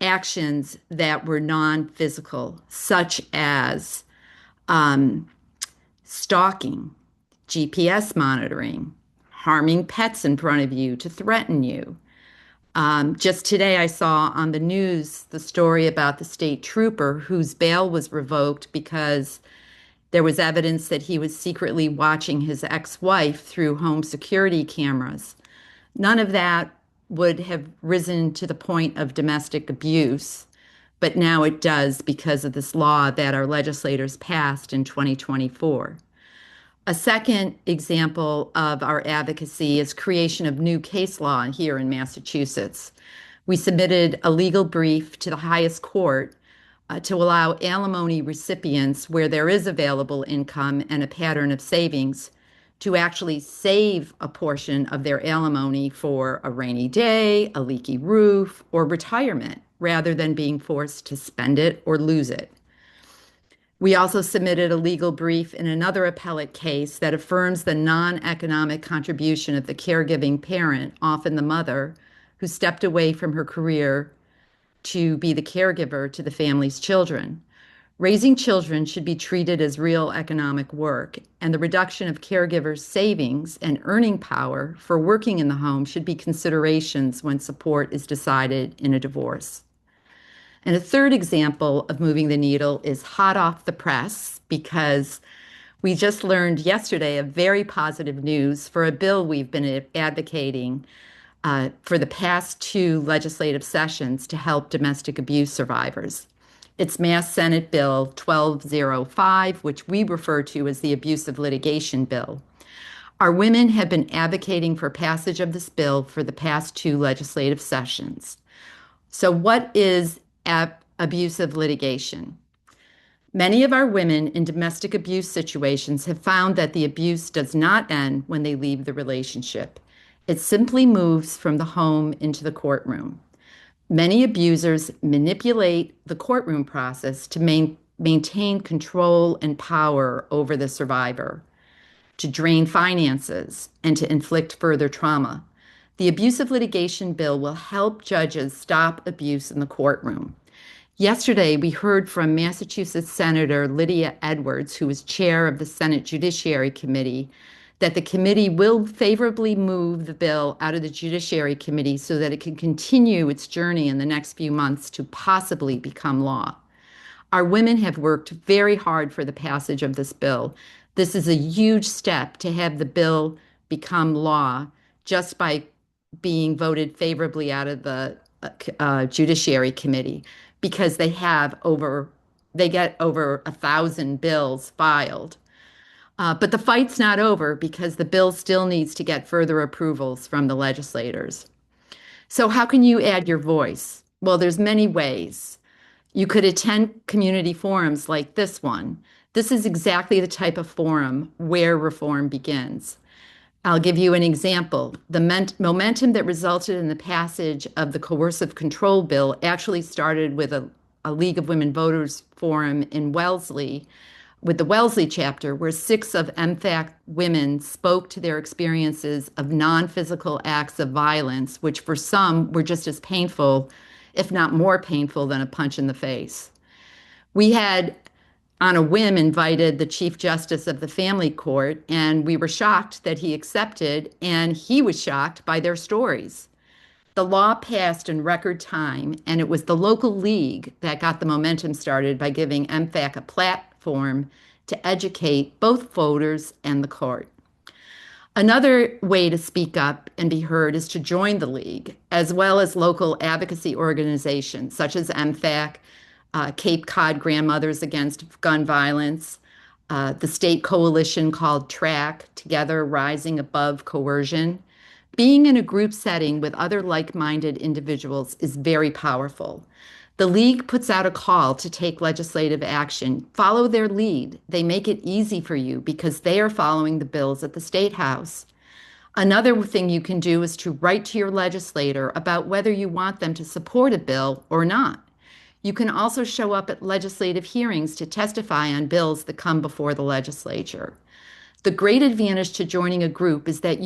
actions that were non-physical, such as stalking, GPS monitoring, harming pets in front of you to threaten you. Just today, I saw on the news the story about the state trooper whose bail was revoked because there was evidence that he was secretly watching his ex-wife through home security cameras. None of that would have risen to the point of domestic abuse, but now it does because of this law that our legislators passed in 2024. A second example of our advocacy is creation of new case law here in Massachusetts. We submitted a legal brief to the highest court to allow alimony recipients, where there is available income and a pattern of savings, to actually save a portion of their alimony for a rainy day, a leaky roof, or retirement, rather than being forced to spend it or lose it. We also submitted a legal brief in another appellate case that affirms the non-economic contribution of the caregiving parent, often the mother, who stepped away from her career to be the caregiver to the family's children. Raising children should be treated as real economic work, and the reduction of caregivers' savings and earning power for working in the home should be considerations when support is decided in a divorce. And a third example of moving the needle is hot off the press, because we just learned yesterday of very positive news for a bill we've been advocating for the past 2 legislative sessions to help domestic abuse survivors. It's Mass Senate Bill 1205, which we refer to as the Abusive Litigation Bill. Our women have been advocating for passage of this bill for the past 2 legislative sessions. So what is abusive litigation? Many of our women in domestic abuse situations have found that the abuse does not end when they leave the relationship. It simply moves from the home into the courtroom. Many abusers manipulate the courtroom process to maintain control and power over the survivor, to drain finances, and to inflict further trauma. The Abusive Litigation Bill will help judges stop abuse in the courtroom. Yesterday, we heard from Massachusetts Senator Lydia Edwards, who is chair of the Senate Judiciary Committee, that the committee will favorably move the bill out of the Judiciary Committee so that it can continue its journey in the next few months to possibly become law. Our women have worked very hard for the passage of this bill. This is a huge step to have the bill become law just by being voted favorably out of the Judiciary Committee, because they get over 1,000 bills filed. But the fight's not over, because the bill still needs to get further approvals from the legislators. So how can you add your voice? Well, there's many ways. You could attend community forums like this one. This is exactly the type of forum where reform begins. I'll give you an example. The momentum that resulted in the passage of the Coercive Control Bill actually started with a League of Women Voters forum in Wellesley with the Wellesley chapter, where 6 of MFAC women spoke to their experiences of non-physical acts of violence, which for some were just as painful, if not more painful, than a punch in the face. We had, on a whim, invited the Chief Justice of the Family Court, and we were shocked that he accepted, and he was shocked by their stories. The law passed in record time, and it was the local league that got the momentum started by giving MFAC a platform to educate both voters and the court. Another way to speak up and be heard is to join the league, as well as local advocacy organizations such as MFAC, Cape Cod Grandmothers Against Gun Violence, the state coalition called TRACK, Together Rising Above Coercion. Being in a group setting with other like-minded individuals is very powerful. The league puts out a call to take legislative action. Follow their lead. They make it easy for you because they are following the bills at the State House. Another thing you can do is to write to your legislator about whether you want them to support a bill or not. You can also show up at legislative hearings to testify on bills that come before the legislature. The great advantage to joining a group is that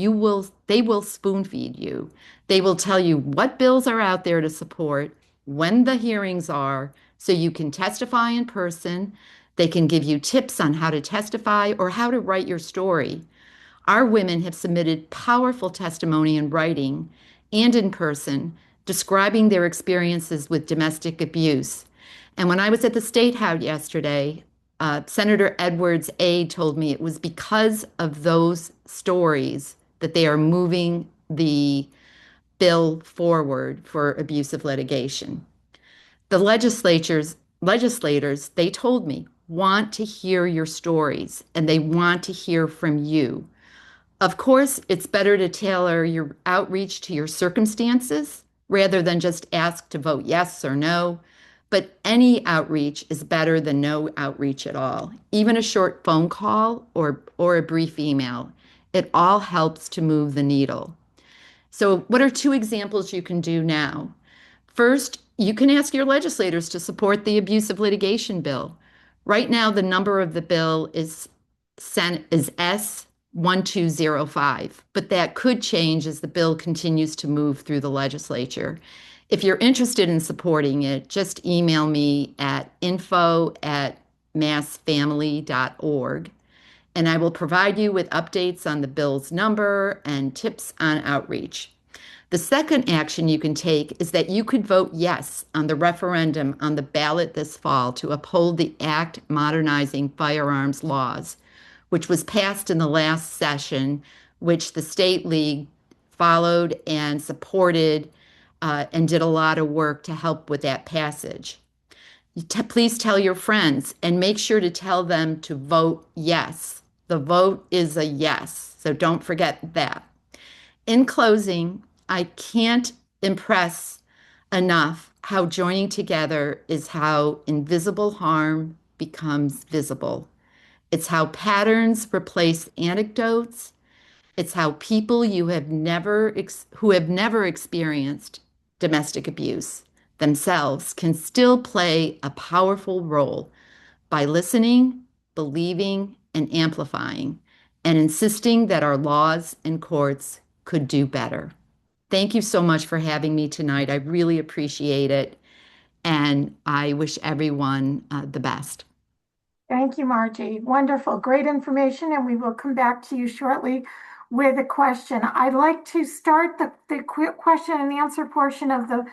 they will spoon feed you. They will tell you what bills are out there to support, when the hearings are, so you can testify in person. They can give you tips on how to testify or how to write your story. Our women have submitted powerful testimony in writing and in person, describing their experiences with domestic abuse. And when I was at the State House yesterday, Senator Edwards' aide told me it was because of those stories that they are moving the bill forward for abusive litigation. The legislators, they told me, want to hear your stories and they want to hear from you. Of course, it's better to tailor your outreach to your circumstances rather than just ask to vote yes or no. But any outreach is better than no outreach at all. Even a short phone call or a brief email, it all helps to move the needle. So what are 2 examples you can do now? First, you can ask your legislators to support the abusive litigation bill. Right now, the number of the bill is S1205, but that could change as the bill continues to move through the legislature. If you're interested in supporting it, just email me at info@massfamily.org, and I will provide you with updates on the bill's number and tips on outreach. The second action you can take is that you could vote yes on the referendum on the ballot this fall to uphold the Act Modernizing Firearms Laws, which was passed in the last session, which the State League followed and supported and did a lot of work to help with that passage. Please tell your friends and make sure to tell them to vote yes. The vote is a yes, so don't forget that. In closing, I can't impress enough how joining together is how invisible harm becomes visible. It's how patterns replace anecdotes. It's how people who have never experienced domestic abuse themselves can still play a powerful role by listening, believing, and amplifying, and insisting that our laws and courts could do better. Thank you so much for having me tonight. I really appreciate it, and I wish everyone the best. Thank you, Margie. Wonderful, great information, and we will come back to you shortly with a question. I'd like to start the question and answer portion of the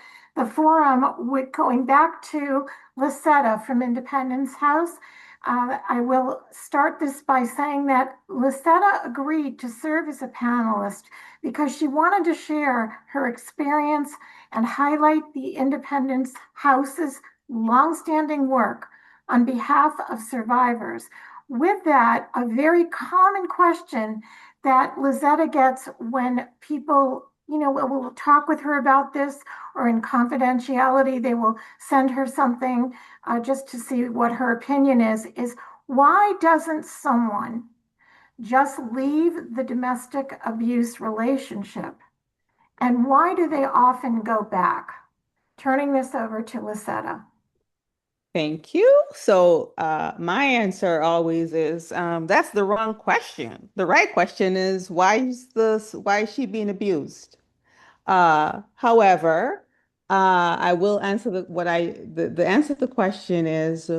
forum with going back to Lisetta from Independence House. I will start this by saying that Lisetta agreed to serve as a panelist because she wanted to share her experience and highlight the Independence House's longstanding work on behalf of survivors. With that, a very common question that Lisetta gets when people, will talk with her about this, or in confidentiality, they will send her something just to see what her opinion is why doesn't someone just leave the domestic abuse relationship? And why do they often go back? Turning this over to Lisetta. Thank you. So, my answer always is that's the wrong question. The right question is why is she being abused? However, I will answer the answer to the question is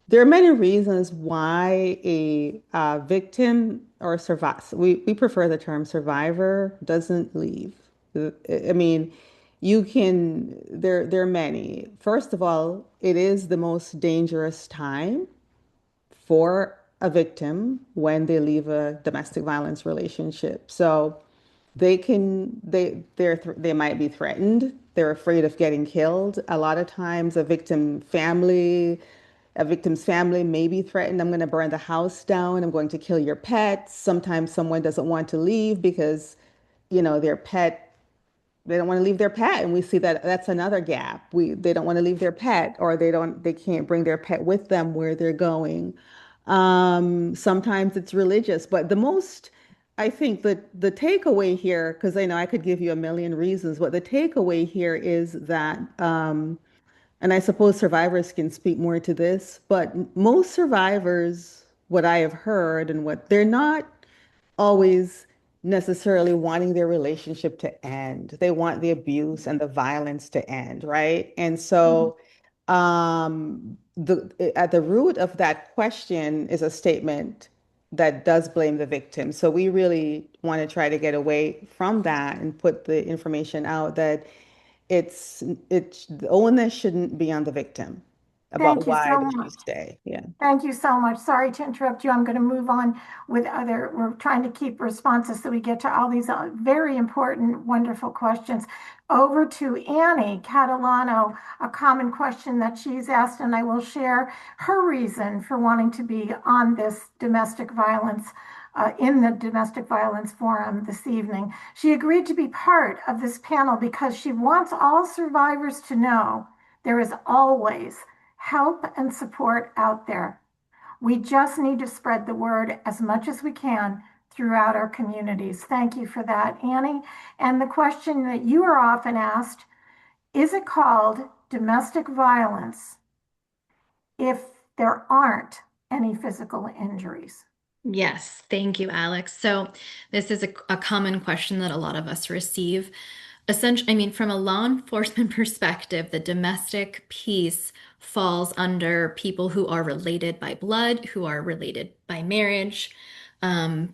there are many reasons why a victim or survive we prefer the term survivor doesn't leave. I mean, you can there are many. First of all, it is the most dangerous time for a victim when they leave a domestic violence relationship. So they might be threatened. They're afraid of getting killed. A lot of times a victim's family may be threatened. I'm going to burn the house down. I'm going to kill your pets. Sometimes someone doesn't want to leave because, their pet they don't want to leave their pet, and we see that that's another gap. They don't want to leave their pet, or they can't bring their pet with them where they're going. Sometimes it's religious, but I think that the takeaway here, because I know I could give you a million reasons, but the takeaway here is that, and I suppose survivors can speak more to this, but most survivors, what I have heard and what they're not always necessarily wanting their relationship to end. They want the abuse and the violence to end, right? And so at the root of that question is a statement that does blame the victim. So we really want to try to get away from that and put the information out that the onus shouldn't be on the victim about Thank you why so they should much. stay. Yeah. Thank you so much. Sorry to interrupt you. I'm going to move on we're trying to keep responses so we get to all these very important, wonderful questions. Over to Annie Catalano, a common question that she's asked, and I will share her reason for wanting to be on this domestic violence, in the domestic violence forum this evening. She agreed to be part of this panel because she wants all survivors to know there is always help and support out there. We just need to spread the word as much as we can throughout our communities. Thank you for that, Annie. And the question that you are often asked, is it called domestic violence if there aren't any physical injuries? Yes, thank you, Alex. So, this is a common question that a lot of us receive. Essentially, I mean, from a law enforcement perspective, the domestic piece falls under people who are related by blood, who are related by marriage,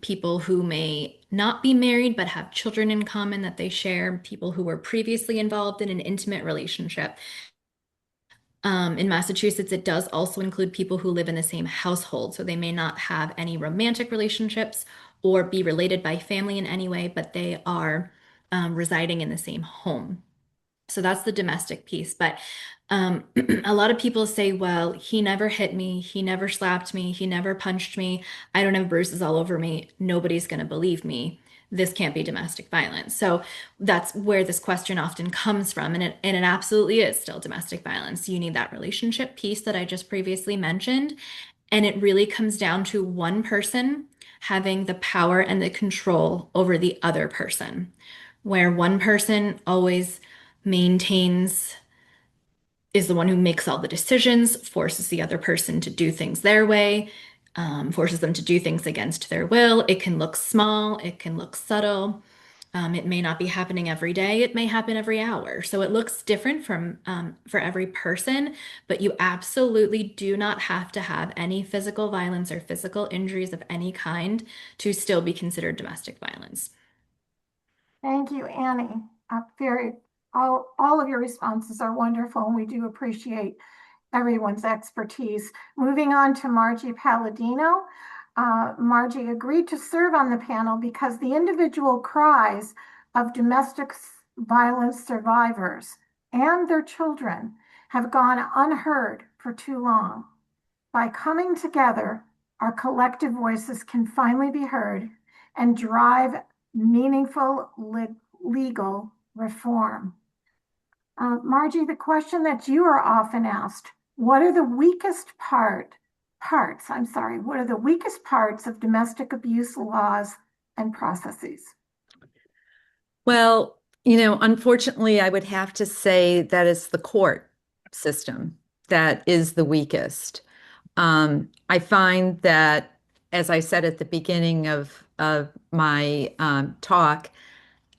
people who may not be married but have children in common that they share, people who were previously involved in an intimate relationship. In Massachusetts, it does also include people who live in the same household. So they may not have any romantic relationships or be related by family in any way, but they are residing in the same home. So that's the domestic piece. But a lot of people say, well, he never hit me. He never slapped me. He never punched me. I don't have bruises all over me. Nobody's going to believe me. This can't be domestic violence. So that's where this question often comes from. And it absolutely is still domestic violence. You need that relationship piece that I just previously mentioned. And it really comes down to one person having the power and the control over the other person, where one person always maintains, is the one who makes all the decisions, forces the other person to do things their way, forces them to do things against their will. It can look small, it can look subtle. It may not be happening every day, it may happen every hour. So it looks different for every person, but you absolutely do not have to have any physical violence or physical injuries of any kind to still be considered domestic violence. Thank you, Annie. All of your responses are wonderful, and we do appreciate everyone's expertise. Moving on to Margie Palladino. Margie agreed to serve on the panel because the individual cries of domestic violence survivors and their children have gone unheard for too long. By coming together, our collective voices can finally be heard and drive meaningful legal reform. Margie, the question that you are often asked, what are the weakest what are the weakest parts of domestic abuse laws and processes? Well, unfortunately, I would have to say that it's the court system that is the weakest. I find that, as I said at the beginning of my talk,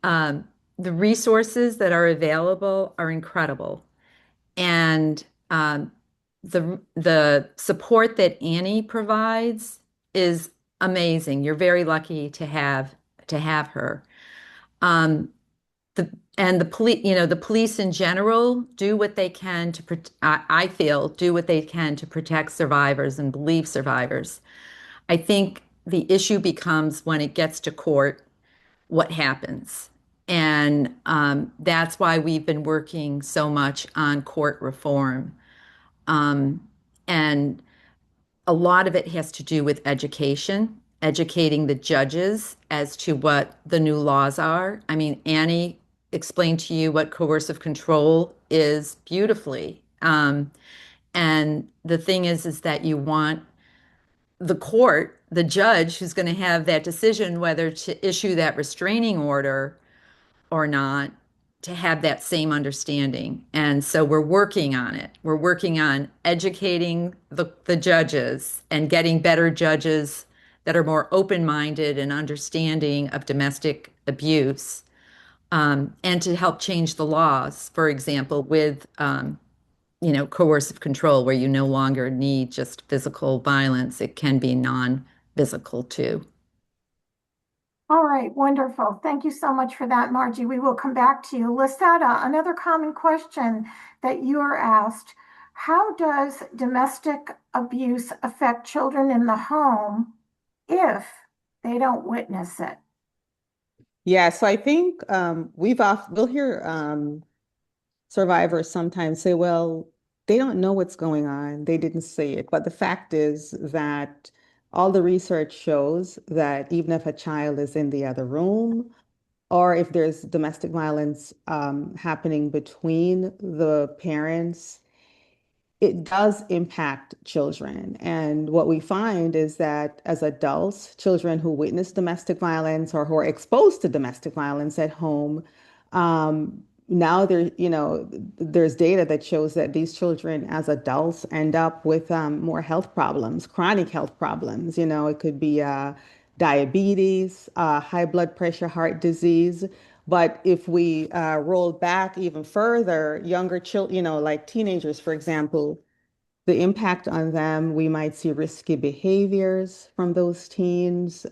the resources that are available are incredible. And the support that Annie provides is amazing. You're very lucky to have her. Um, the police, the police in general do what they can to I feel do what they can to protect survivors and believe survivors. I think the issue becomes when it gets to court, what happens. And that's why we've been working so much on court reform. And a lot of it has to do with education, educating the judges as to what the new laws are. I mean, Annie explained to you what coercive control is beautifully. And the thing is that you want the court, the judge who's going to have that decision whether to issue that restraining order or not, to have that same understanding. And so we're working on it. We're working on educating the judges and getting better judges that are more open-minded and understanding of domestic abuse, and to help change the laws, for example, with coercive control, where you no longer need just physical violence. It can be non-physical too. All right, wonderful. Thank you so much for that, Margie. We will come back to you. Lisetta, another common question that you are asked, how does domestic abuse affect children in the home if they don't witness it? Yeah, so I think we'll hear survivors sometimes say, well, they don't know what's going on. They didn't see it. But the fact is that all the research shows that even if a child is in the other room, or if there's domestic violence happening between the parents, it does impact children. And what we find is that as adults, children who witness domestic violence or who are exposed to domestic violence at home, now there's data that shows that these children as adults end up with more health problems, chronic health problems. It could be diabetes, high blood pressure, heart disease. But if we roll back even further, younger children, like teenagers, for example, the impact on them, we might see risky behaviors from those teens,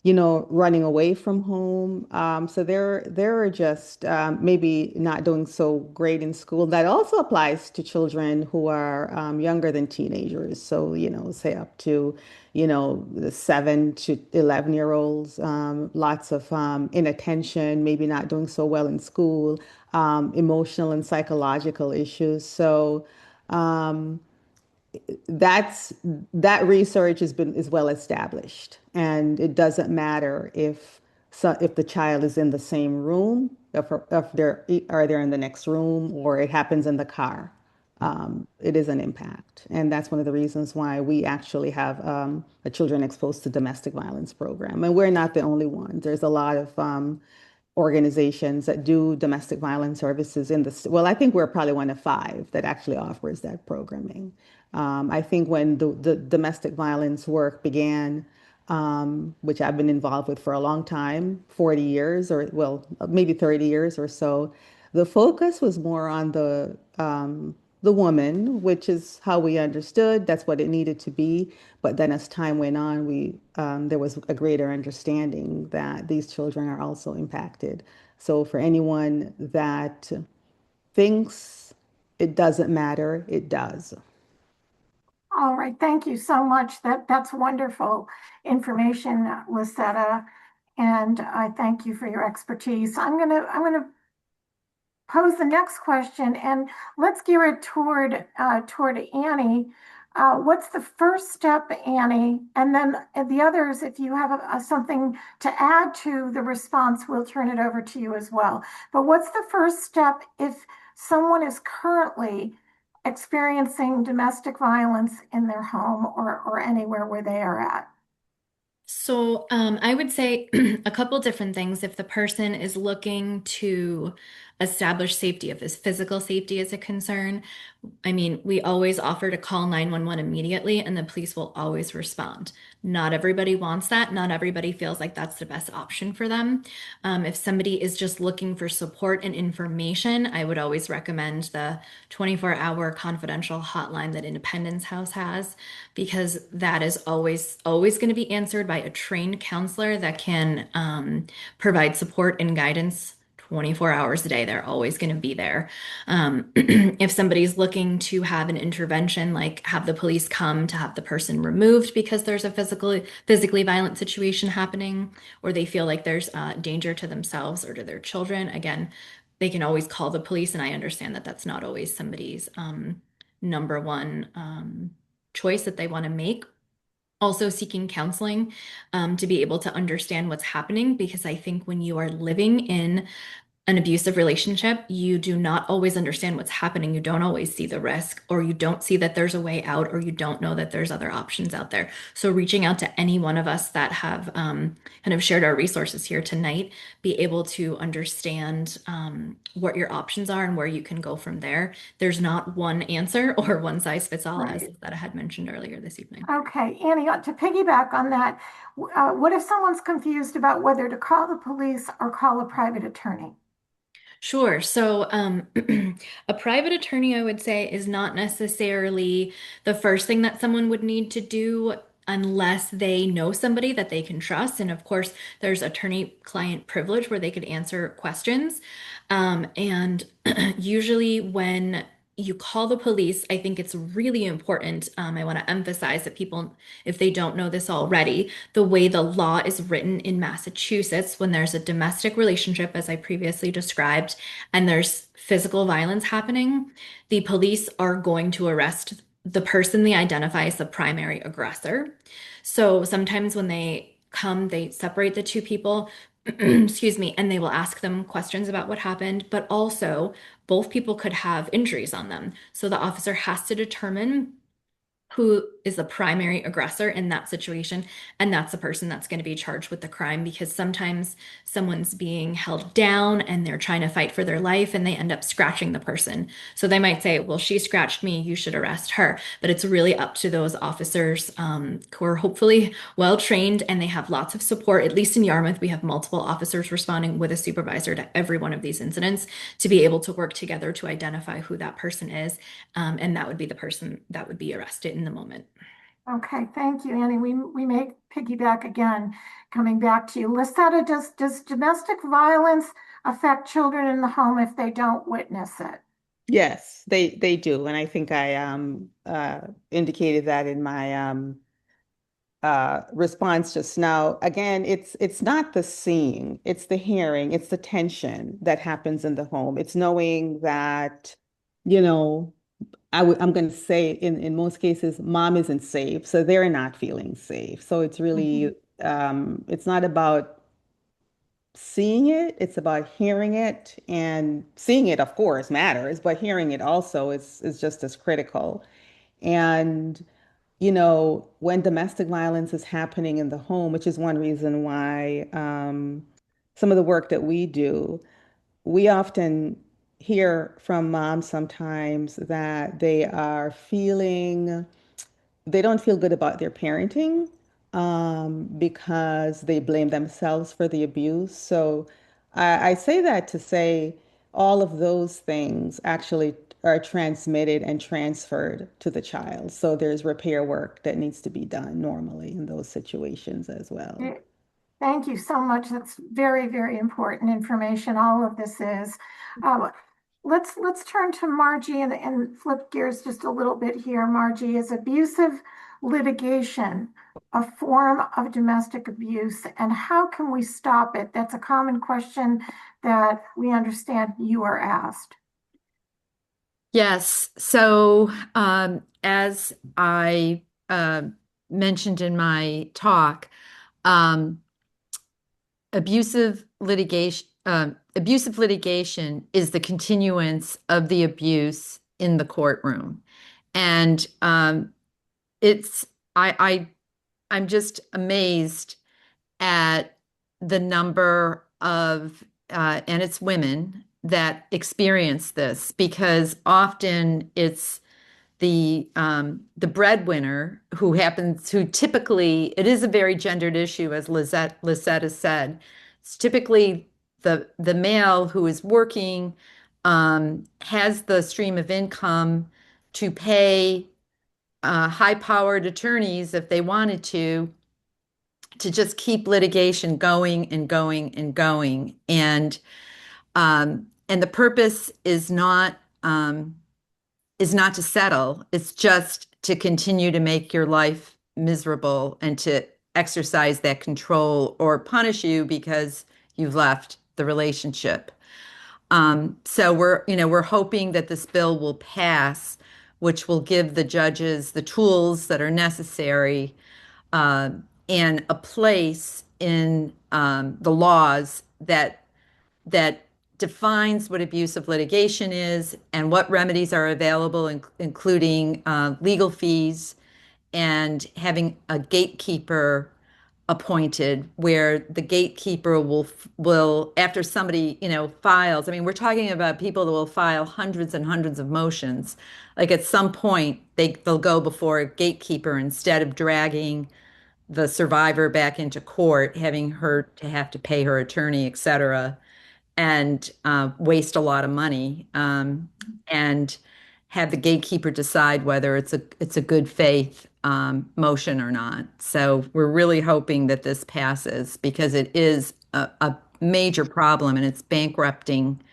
running away from home. So they're just maybe not doing so great in school. That also applies to children who are younger than teenagers. So, say up to, the 7 to 11-year-olds, lots of inattention, maybe not doing so well in school, emotional and psychological issues. So, um, that research is well established, and it doesn't matter if the child is in the same room, if they're in the next room, or it happens in the car. It is an impact, and that's one of the reasons why we actually have a children exposed to domestic violence program, and we're not the only ones. There's a lot of organizations that do domestic violence services well, I think we're probably one of 5 that actually offers that programming. I think when the domestic violence work began, which I've been involved with for a long time, 40 years, or well, maybe 30 years or so, the focus was more on the woman, which is how we understood that's what it needed to be. But then as time went on, there was a greater understanding that these children are also impacted. So for anyone that thinks it doesn't matter, it does. All right, thank you so much. That's wonderful information, Lisetta, and I thank you for your expertise. I'm gonna pose the next question, and let's gear it toward Annie. What's the first step, Annie? And then the others, if you have something to add to the response, we'll turn it over to you as well. But what's the first step if someone is currently experiencing domestic violence in their home or anywhere where they are at? So I would say a couple different things. If the person is looking to establish safety, if his physical safety is a concern, I mean, we always offer to call 911 immediately and the police will always respond. Not everybody wants that. Not everybody feels like that's the best option for them. If somebody is just looking for support and information, I would always recommend the 24-hour confidential hotline that Independence House has, because that is always going to be answered by a trained counselor that can provide support and guidance 24 hours a day. They're always going to be there. If somebody's looking to have an intervention, like have the police come to have the person removed because there's a physically violent situation happening, or they feel like there's danger to themselves or to their children, again, they can always call the police. And I understand that that's not always somebody's number one choice that they want to make. Also seeking counseling to be able to understand what's happening, because I think when you are living in an abusive relationship, you do not always understand what's happening. You don't always see the risk, or you don't see that there's a way out, or you don't know that there's other options out there. So reaching out to any one of us that have kind of shared our resources here tonight, be able to understand what your options are and where you can go from there. There's not one answer or one size fits all, as Right. that I had mentioned earlier this evening. Okay, Annie, to piggyback on that, what if someone's confused about whether to call the police or call a private attorney? Sure. So, a private attorney, I would say, is not necessarily the first thing that someone would need to do unless they know somebody that they can trust. And of course, there's attorney-client privilege where they could answer questions. And usually, when you call the police, I think it's really important. I want to emphasize that people, if they don't know this already, the way the law is written in Massachusetts, when there's a domestic relationship, as I previously described, and there's physical violence happening, the police are going to arrest the person they identify as the primary aggressor. So sometimes when they come, they separate the two people, excuse me, and they will ask them questions about what happened, but also both people could have injuries on them. So the officer has to determine who is the primary aggressor in that situation. And that's the person that's going to be charged with the crime, because sometimes someone's being held down and they're trying to fight for their life and they end up scratching the person. So they might say, well, she scratched me, you should arrest her. But it's really up to those officers who are hopefully well trained and they have lots of support. At least in Yarmouth, we have multiple officers responding with a supervisor to every one of these incidents, to be able to work together to identify who that person is. And that would be the person that would be arrested in the moment. Okay, thank you, Annie. We may piggyback again, coming back to you. Lisetta, does domestic violence affect children in the home if they don't witness it? Yes, they do, and I think I indicated that in my response just now. Again, it's not the seeing, it's the hearing, it's the tension that happens in the home. It's knowing that, you know, I'm going to say in most cases, mom isn't safe, so they're not feeling safe. So it's really it's not about seeing it, it's about hearing it, and seeing it, of course, matters, but hearing it also is just as critical. And when domestic violence is happening in the home, which is one reason why some of the work that we do, we often hear from moms sometimes that they don't feel good about their parenting because they blame themselves for the abuse. So I say that to say all of those things actually are transmitted and transferred to the child. So there's repair work that needs to be done normally in those situations as well. Thank you so much. That's very, very important information. All of this is. Let's turn to Margie and flip gears just a little bit here. Margie, is abusive litigation a form of domestic abuse, and how can we stop it? That's a common question that we understand you are asked. Yes. So, as I mentioned in my talk, abusive litigation is the continuance of the abuse in the courtroom, and it's I'm just amazed at the number of and it's women that experience this, because often it's the breadwinner who typically, it is a very gendered issue, as Lisette has said. It's typically the male who is working, has the stream of income to pay high-powered attorneys if they wanted to just keep litigation going and going and going. And the purpose is not to settle. It's just to continue to make your life miserable and to exercise that control or punish you because you've left the relationship. So we're hoping that this bill will pass, which will give the judges the tools that are necessary, uh, and a place in the laws that defines what abusive litigation is and what remedies are available, including legal fees, and having a gatekeeper appointed, where the gatekeeper will after somebody files. I mean, we're talking about people that will file hundreds and hundreds of motions. Like at some point, they'll go before a gatekeeper instead of dragging the survivor back into court, having her to have to pay her attorney, et cetera, and waste a lot of money, and have the gatekeeper decide whether it's a good faith motion or not. So we're really hoping that this passes, because it is a major problem, and it's bankrupting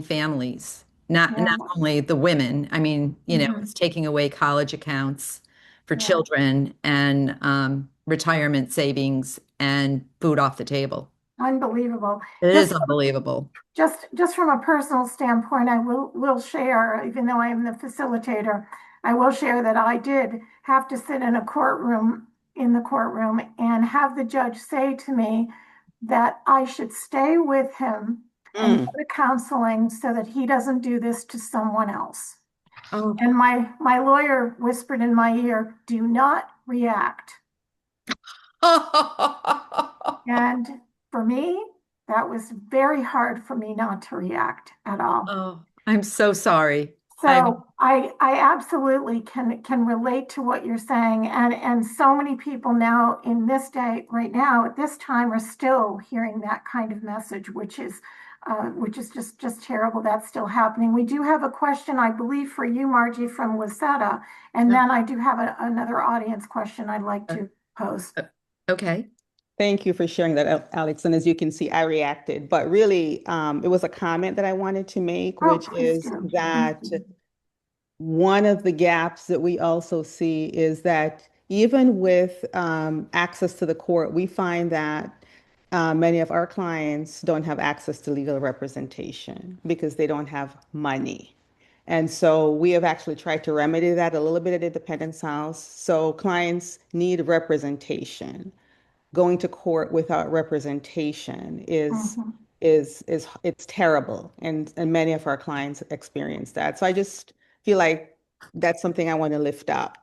families, not Yeah. only the women. I mean, Mhm. it's taking away college accounts for Yeah. children, and retirement savings, and food off the table. Unbelievable. It is Just unbelievable. just from a personal standpoint, I will share, even though I am the facilitator, I will share that I did have to sit in the courtroom and have the judge say to me that I should stay with him and go Mm. to counseling so that he doesn't do this to someone else. Oh. And my lawyer whispered in my ear, "Do not react." And for me, that was very hard for me not to react at all. Oh, I'm so sorry. So I absolutely can relate to what you're saying. And so many people now in this day, right now, at this time, are still hearing that kind of message, which is just terrible. That's still happening. We do have a question, I believe, for you, Margie, from Lisetta. And then I do have another audience question I'd like to pose. Okay. Thank you for sharing that, Alex. And as you can see, I reacted, but really, it was a comment that I wanted to make, Oh, which please is do. that Thank you. one of the gaps that we also see is that even with access to the court, we find that many of our clients don't have access to legal representation because they don't have money. And so we have actually tried to remedy that a little bit at Independence House. So clients need representation. Going to court without representation Mhm. is it's terrible, and many of our clients experience that. So I just feel like that's something I want to lift up.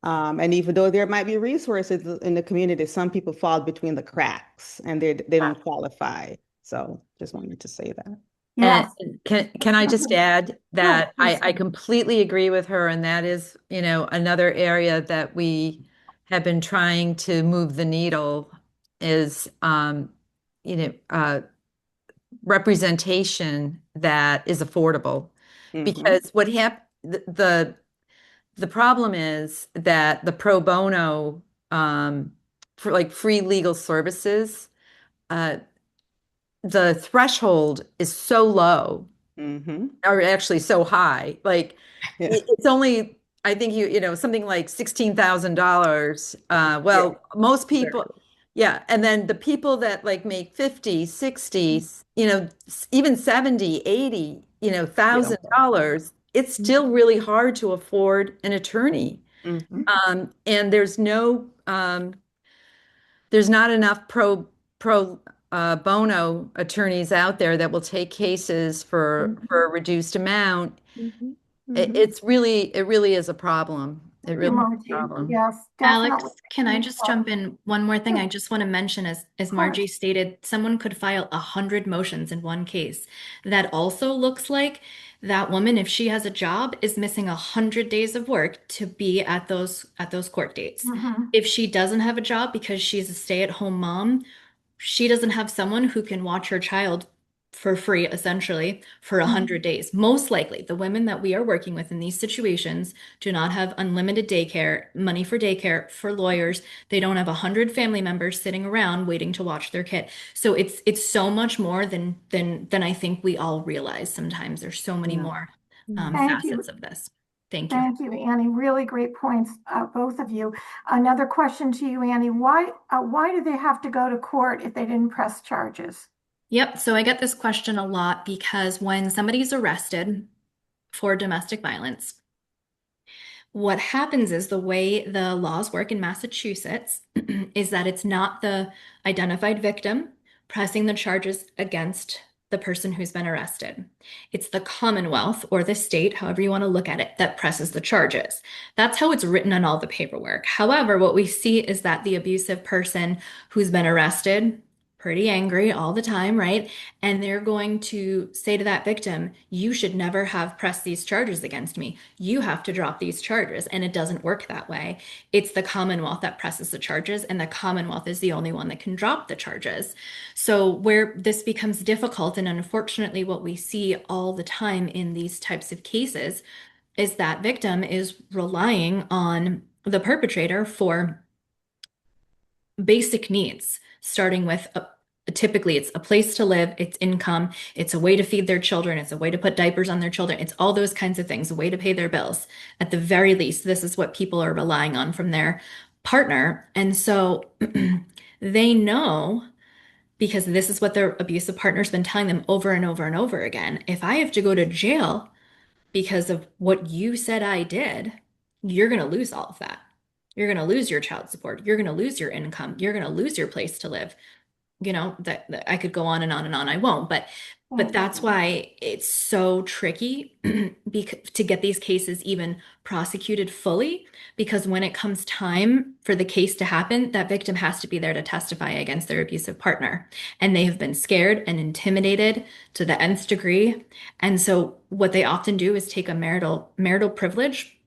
And even though there might be resources in the community, some people fall between the cracks and they don't qualify. So just wanted to say that. And Yes. can I just add Yeah, that please I do. completely agree with her, and that is, another area that we have been trying to move the needle is, you know, uh, representation that is affordable. Hmm. Because the problem is that the pro bono, for like free legal services, uh, the threshold is so low, Hmm. or actually so high. Like Yeah. it's only, I think something like $16,000. Yeah. Well, most Very. people, yeah. And then the people that like make 50, 60, even 70, 80, They thousand don't qualify. dollars, it's still really hard to afford an attorney. Hmm. And there's not enough pro bono attorneys out there that will take cases for Mhm. a reduced amount. Hmm. It really is a problem. It you, really is a Margie. problem. Yes, Alex, definitely. can I just jump in? One more thing Sure, I just want to mention, as of course. Margie stated, someone could file 100 motions in one case. That also looks like that woman, if she has a job, is missing 100 days of work to be at those court dates. Mhm. If she doesn't have a job because she's a stay-at-home mom, she doesn't have someone who can watch her child for free, essentially, for Mhm. 100 days. Most likely, the women that we are working with in these situations do not have unlimited daycare, money for daycare, for lawyers. They don't have 100 family members sitting around waiting to watch their kid. So it's so much more than I think we all realize sometimes. There's so many Yeah. more Thank facets you. of this. Thank you. Thank you, Annie. Really great points, both of you. Another question to you, Annie. Why do they have to go to court if they didn't press charges? Yep. So I get this question a lot because when somebody's arrested for domestic violence, what happens is the way the laws work in Massachusetts is that it's not the identified victim pressing the charges against the person who's been arrested. It's the Commonwealth or the state, however you want to look at it, that presses the charges. That's how it's written on all the paperwork. However, what we see is that the abusive person who's been arrested, pretty angry all the time, right? And they're going to say to that victim, you should never have pressed these charges against me. You have to drop these charges. And it doesn't work that way. It's the Commonwealth that presses the charges, and the Commonwealth is the only one that can drop the charges. So, where this becomes difficult, and unfortunately, what we see all the time in these types of cases, is that victim is relying on the perpetrator for basic needs, starting with typically it's a place to live, it's income, it's a way to feed their children, it's a way to put diapers on their children, it's all those kinds of things, a way to pay their bills. At the very least, this is what people are relying on from their partner. And so they know, because this is what their abusive partner's been telling them over and over and over again. If I have to go to jail because of what you said I did, you're going to lose all of that. You're going to lose your child support. You're going to lose your income. You're going to lose your place to live. That I could go on and on and on. I won't, but that's why it's so tricky to get these cases even prosecuted fully, because when it comes time for the case to happen, that victim has to be there to testify against their abusive partner. And they have been scared and intimidated to the nth degree. And so what they often do is take a marital privilege,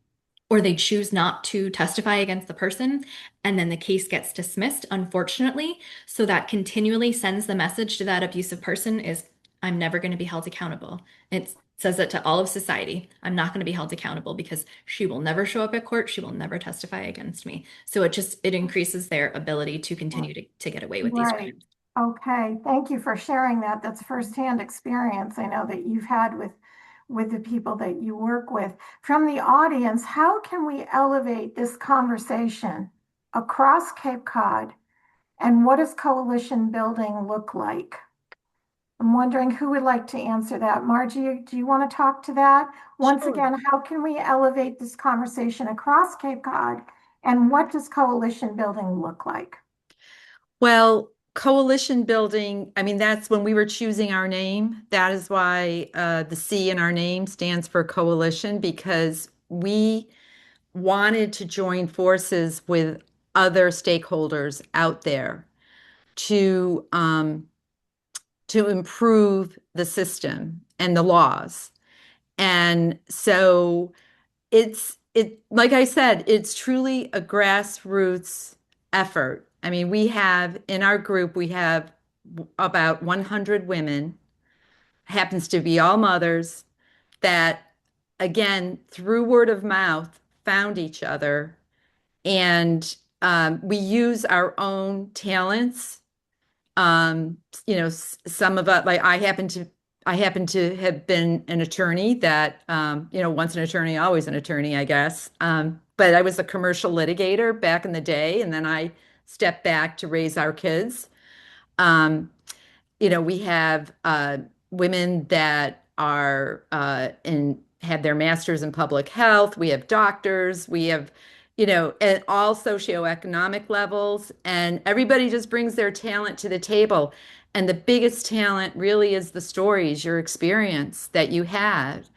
or they choose not to testify against the person, and then the case gets dismissed, unfortunately. So that continually sends the message to that abusive person is, I'm never going to be held accountable. It says that to all of society. I'm not going to be held accountable because she will never show up at court. She will never testify against me. So it increases their ability to continue to get away with these Right. crimes. Okay. Thank you for sharing that. That's firsthand experience I know that you've had with the people that you work with. From the audience, how can we elevate this conversation across Cape Cod? And what does coalition building look like? I'm wondering who would like to answer that. Margie, do you want to talk to that? Once Sure. again, how can we elevate this conversation across Cape Cod? And what does coalition building look like? Well, coalition building, I mean, that's when we were choosing our name. That is why the C in our name stands for coalition, because we wanted to join forces with other stakeholders out there to improve the system and the laws. And so like I said, it's truly a grassroots effort. I mean, in our group, we have about 100 women, happens to be all mothers, that again, through word of mouth, found each other. And we use our own talents. Some of us, like I happen to have been an attorney that, once an attorney, always an attorney, I guess. But I was a commercial litigator back in the day, and then I stepped back to raise our kids. We have women that are have their masters in public health. We have doctors. We have, at all socioeconomic levels, and everybody just brings their talent to the table. And the biggest talent really is the stories, your experience that you had.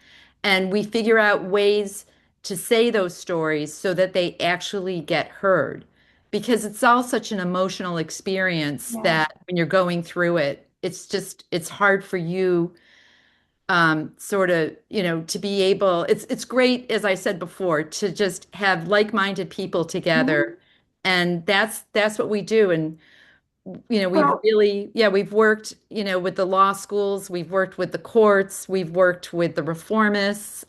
And we figure out ways to say those stories so that they actually get heard. Because it's all such an emotional experience Yeah. that when you're going through it, it's hard for you sort of, to be able, it's great, as I said before, to just have like-minded people together. And that's what we do. And we've So, really, yeah, we've worked, with the law schools, we've worked with the courts, we've worked with the reformists,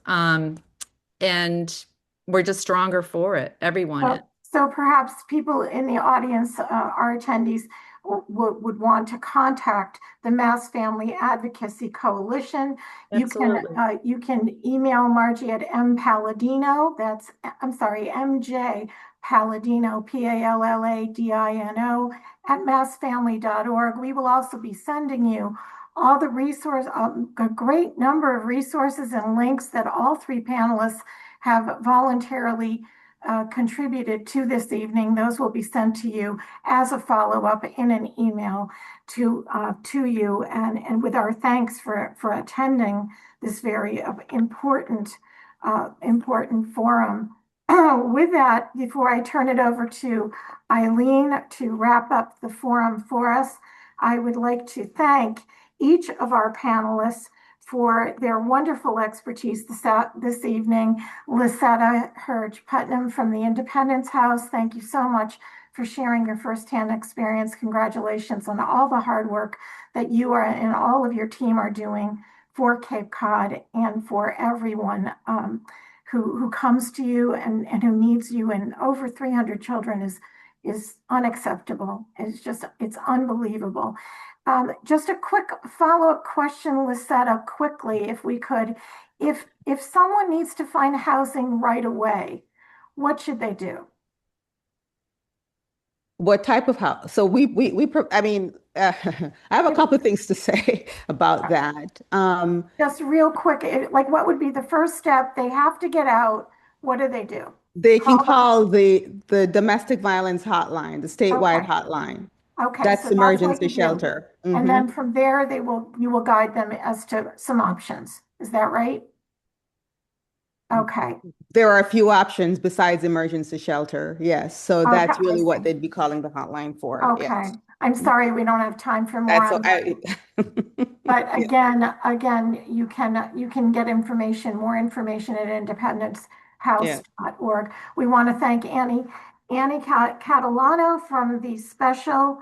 and we're just stronger for it. Everyone is. so perhaps people in the audience, our attendees, would want to contact the Mass Family Advocacy Coalition. Absolutely. You can email Margie at mpalladino. I'm sorry, MJ Palladino, PALLADINO at massfamily.org. We will also be sending you all the a great number of resources and links that all three panelists have voluntarily contributed to this evening. Those will be sent to you as a follow-up in an email to you, and with our thanks for attending this very important forum. With that, before I turn it over to Eileen to wrap up the forum for us, I would like to thank each of our panelists for their wonderful expertise this evening. Lisetta Hurge Putnam from the Independence House, thank you so much for sharing your firsthand experience. Congratulations on all the hard work that you and all of your team are doing for Cape Cod and for everyone who comes to you and who needs you. And over 300 children is unacceptable. It's unbelievable. Just a quick follow-up question, Lisetta, quickly, if we could. If someone needs to find housing right away, what should they do? What type of house? So I mean, I have a couple of things to say about that. Just real quick, like what would be the first step? They have to get out. What do they do? They can Call call the domestic violence hotline, the statewide Okay. hotline. Okay, That's so that's what emergency you do. shelter. And then from there, you will guide them as to some options. Is that right? Okay. There are a few options besides emergency shelter. Yes. So Okay, that's I really what see. they'd be calling the hotline for. Okay. Yes. I'm sorry, we don't have time for more That's on that. But again, you can get more information at independencehouse.org. We want to thank Annie Catalano from the Special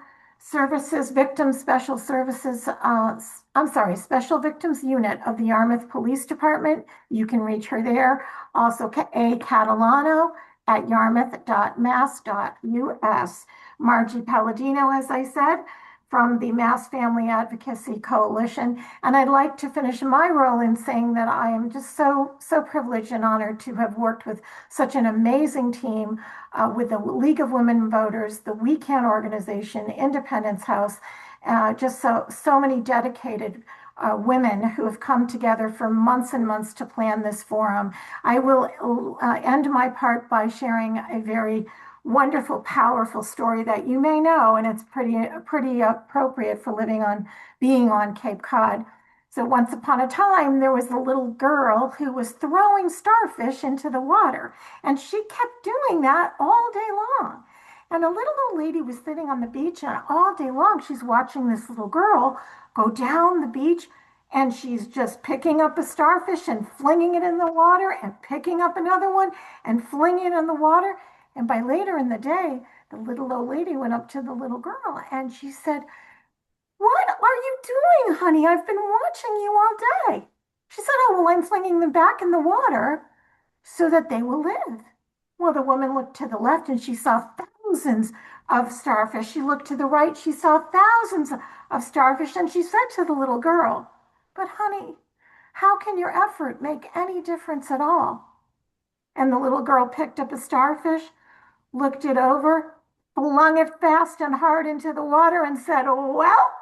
Victims Unit of the Yarmouth Police Department. You can reach her there. Also, A. Catalano at yarmouth.mass.us. Margie Palladino, as I said, from the Mass Family Advocacy Coalition. And I'd like to finish my role in saying that I am just so privileged and honored to have worked with such an amazing team with the League of Women Voters, the We Can organization, Independence House, just so many dedicated women who have come together for months and months to plan this forum. I will end my part by sharing a very wonderful, powerful story that you may know, and it's pretty appropriate for being on Cape Cod. So once upon a time, there was a little girl who was throwing starfish into the water, and she kept doing that all day long. And a little old lady was sitting on the beach, and all day long, she's watching this little girl go down the beach, and she's just picking up a starfish and flinging it in the water, and picking up another one and flinging it in the water. And by later in the day, the little old lady went up to the little girl and she said, "What are you doing, honey? I've been watching you all day." She said, "Oh, well, I'm flinging them back in the water so that they will live." Well, the woman looked to the left and she saw thousands of starfish. She looked to the right, she saw thousands of starfish, and she said to the little girl, "But honey, how can your effort make any difference at all?" And the little girl picked up a starfish, looked it over, flung it fast and hard into the water, and said, "Well,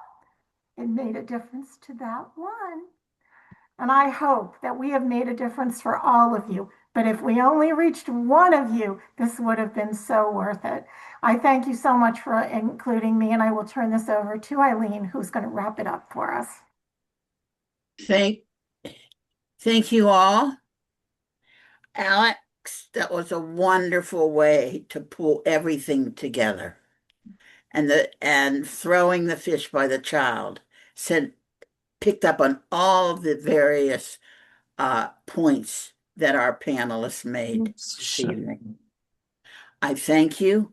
it made a difference to that one." And I hope that we have made a difference for all of you. But if we only reached one of you, this would have been so worth it. I thank you so much for including me, and I will turn this over to Eileen, who's going to wrap it up for us. Thank you all. That was a wonderful way to pull everything together. And throwing the fish by the child picked up on all of the various points that our panelists made this evening. I thank you.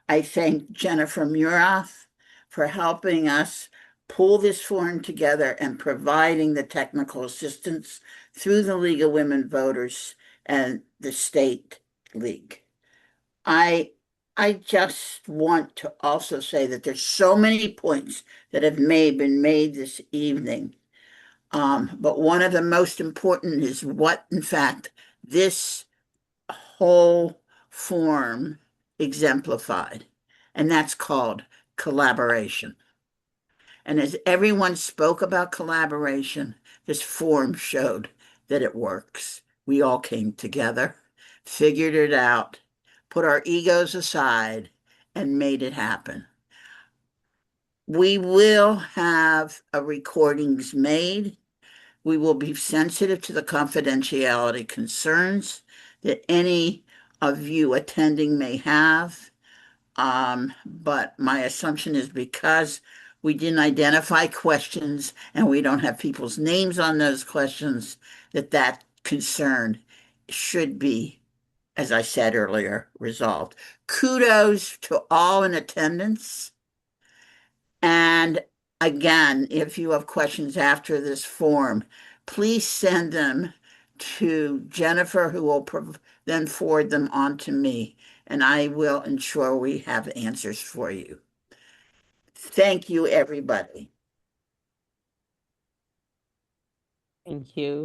I thank Jennifer Murath for helping us pull this forum together and providing the technical assistance through the League of Women Voters and the State League. I just want to also say that there's so many points that have been made this evening. But one of the most important is what, in fact, this whole form exemplified, and that's called collaboration. And as everyone spoke about collaboration, this form showed that it works. We all came together, figured it out, put our egos aside, and made it happen. We will have recordings made. We will be sensitive to the confidentiality concerns that any of you attending may have. But my assumption is because we didn't identify questions and we don't have people's names on those questions, that concern should be, as I said earlier, resolved. Kudos to all in attendance. And again, if you have questions after this forum, please send them to Jennifer, who will then forward them on to me, and I will ensure we have answers for you. Thank you, everybody. Thank you.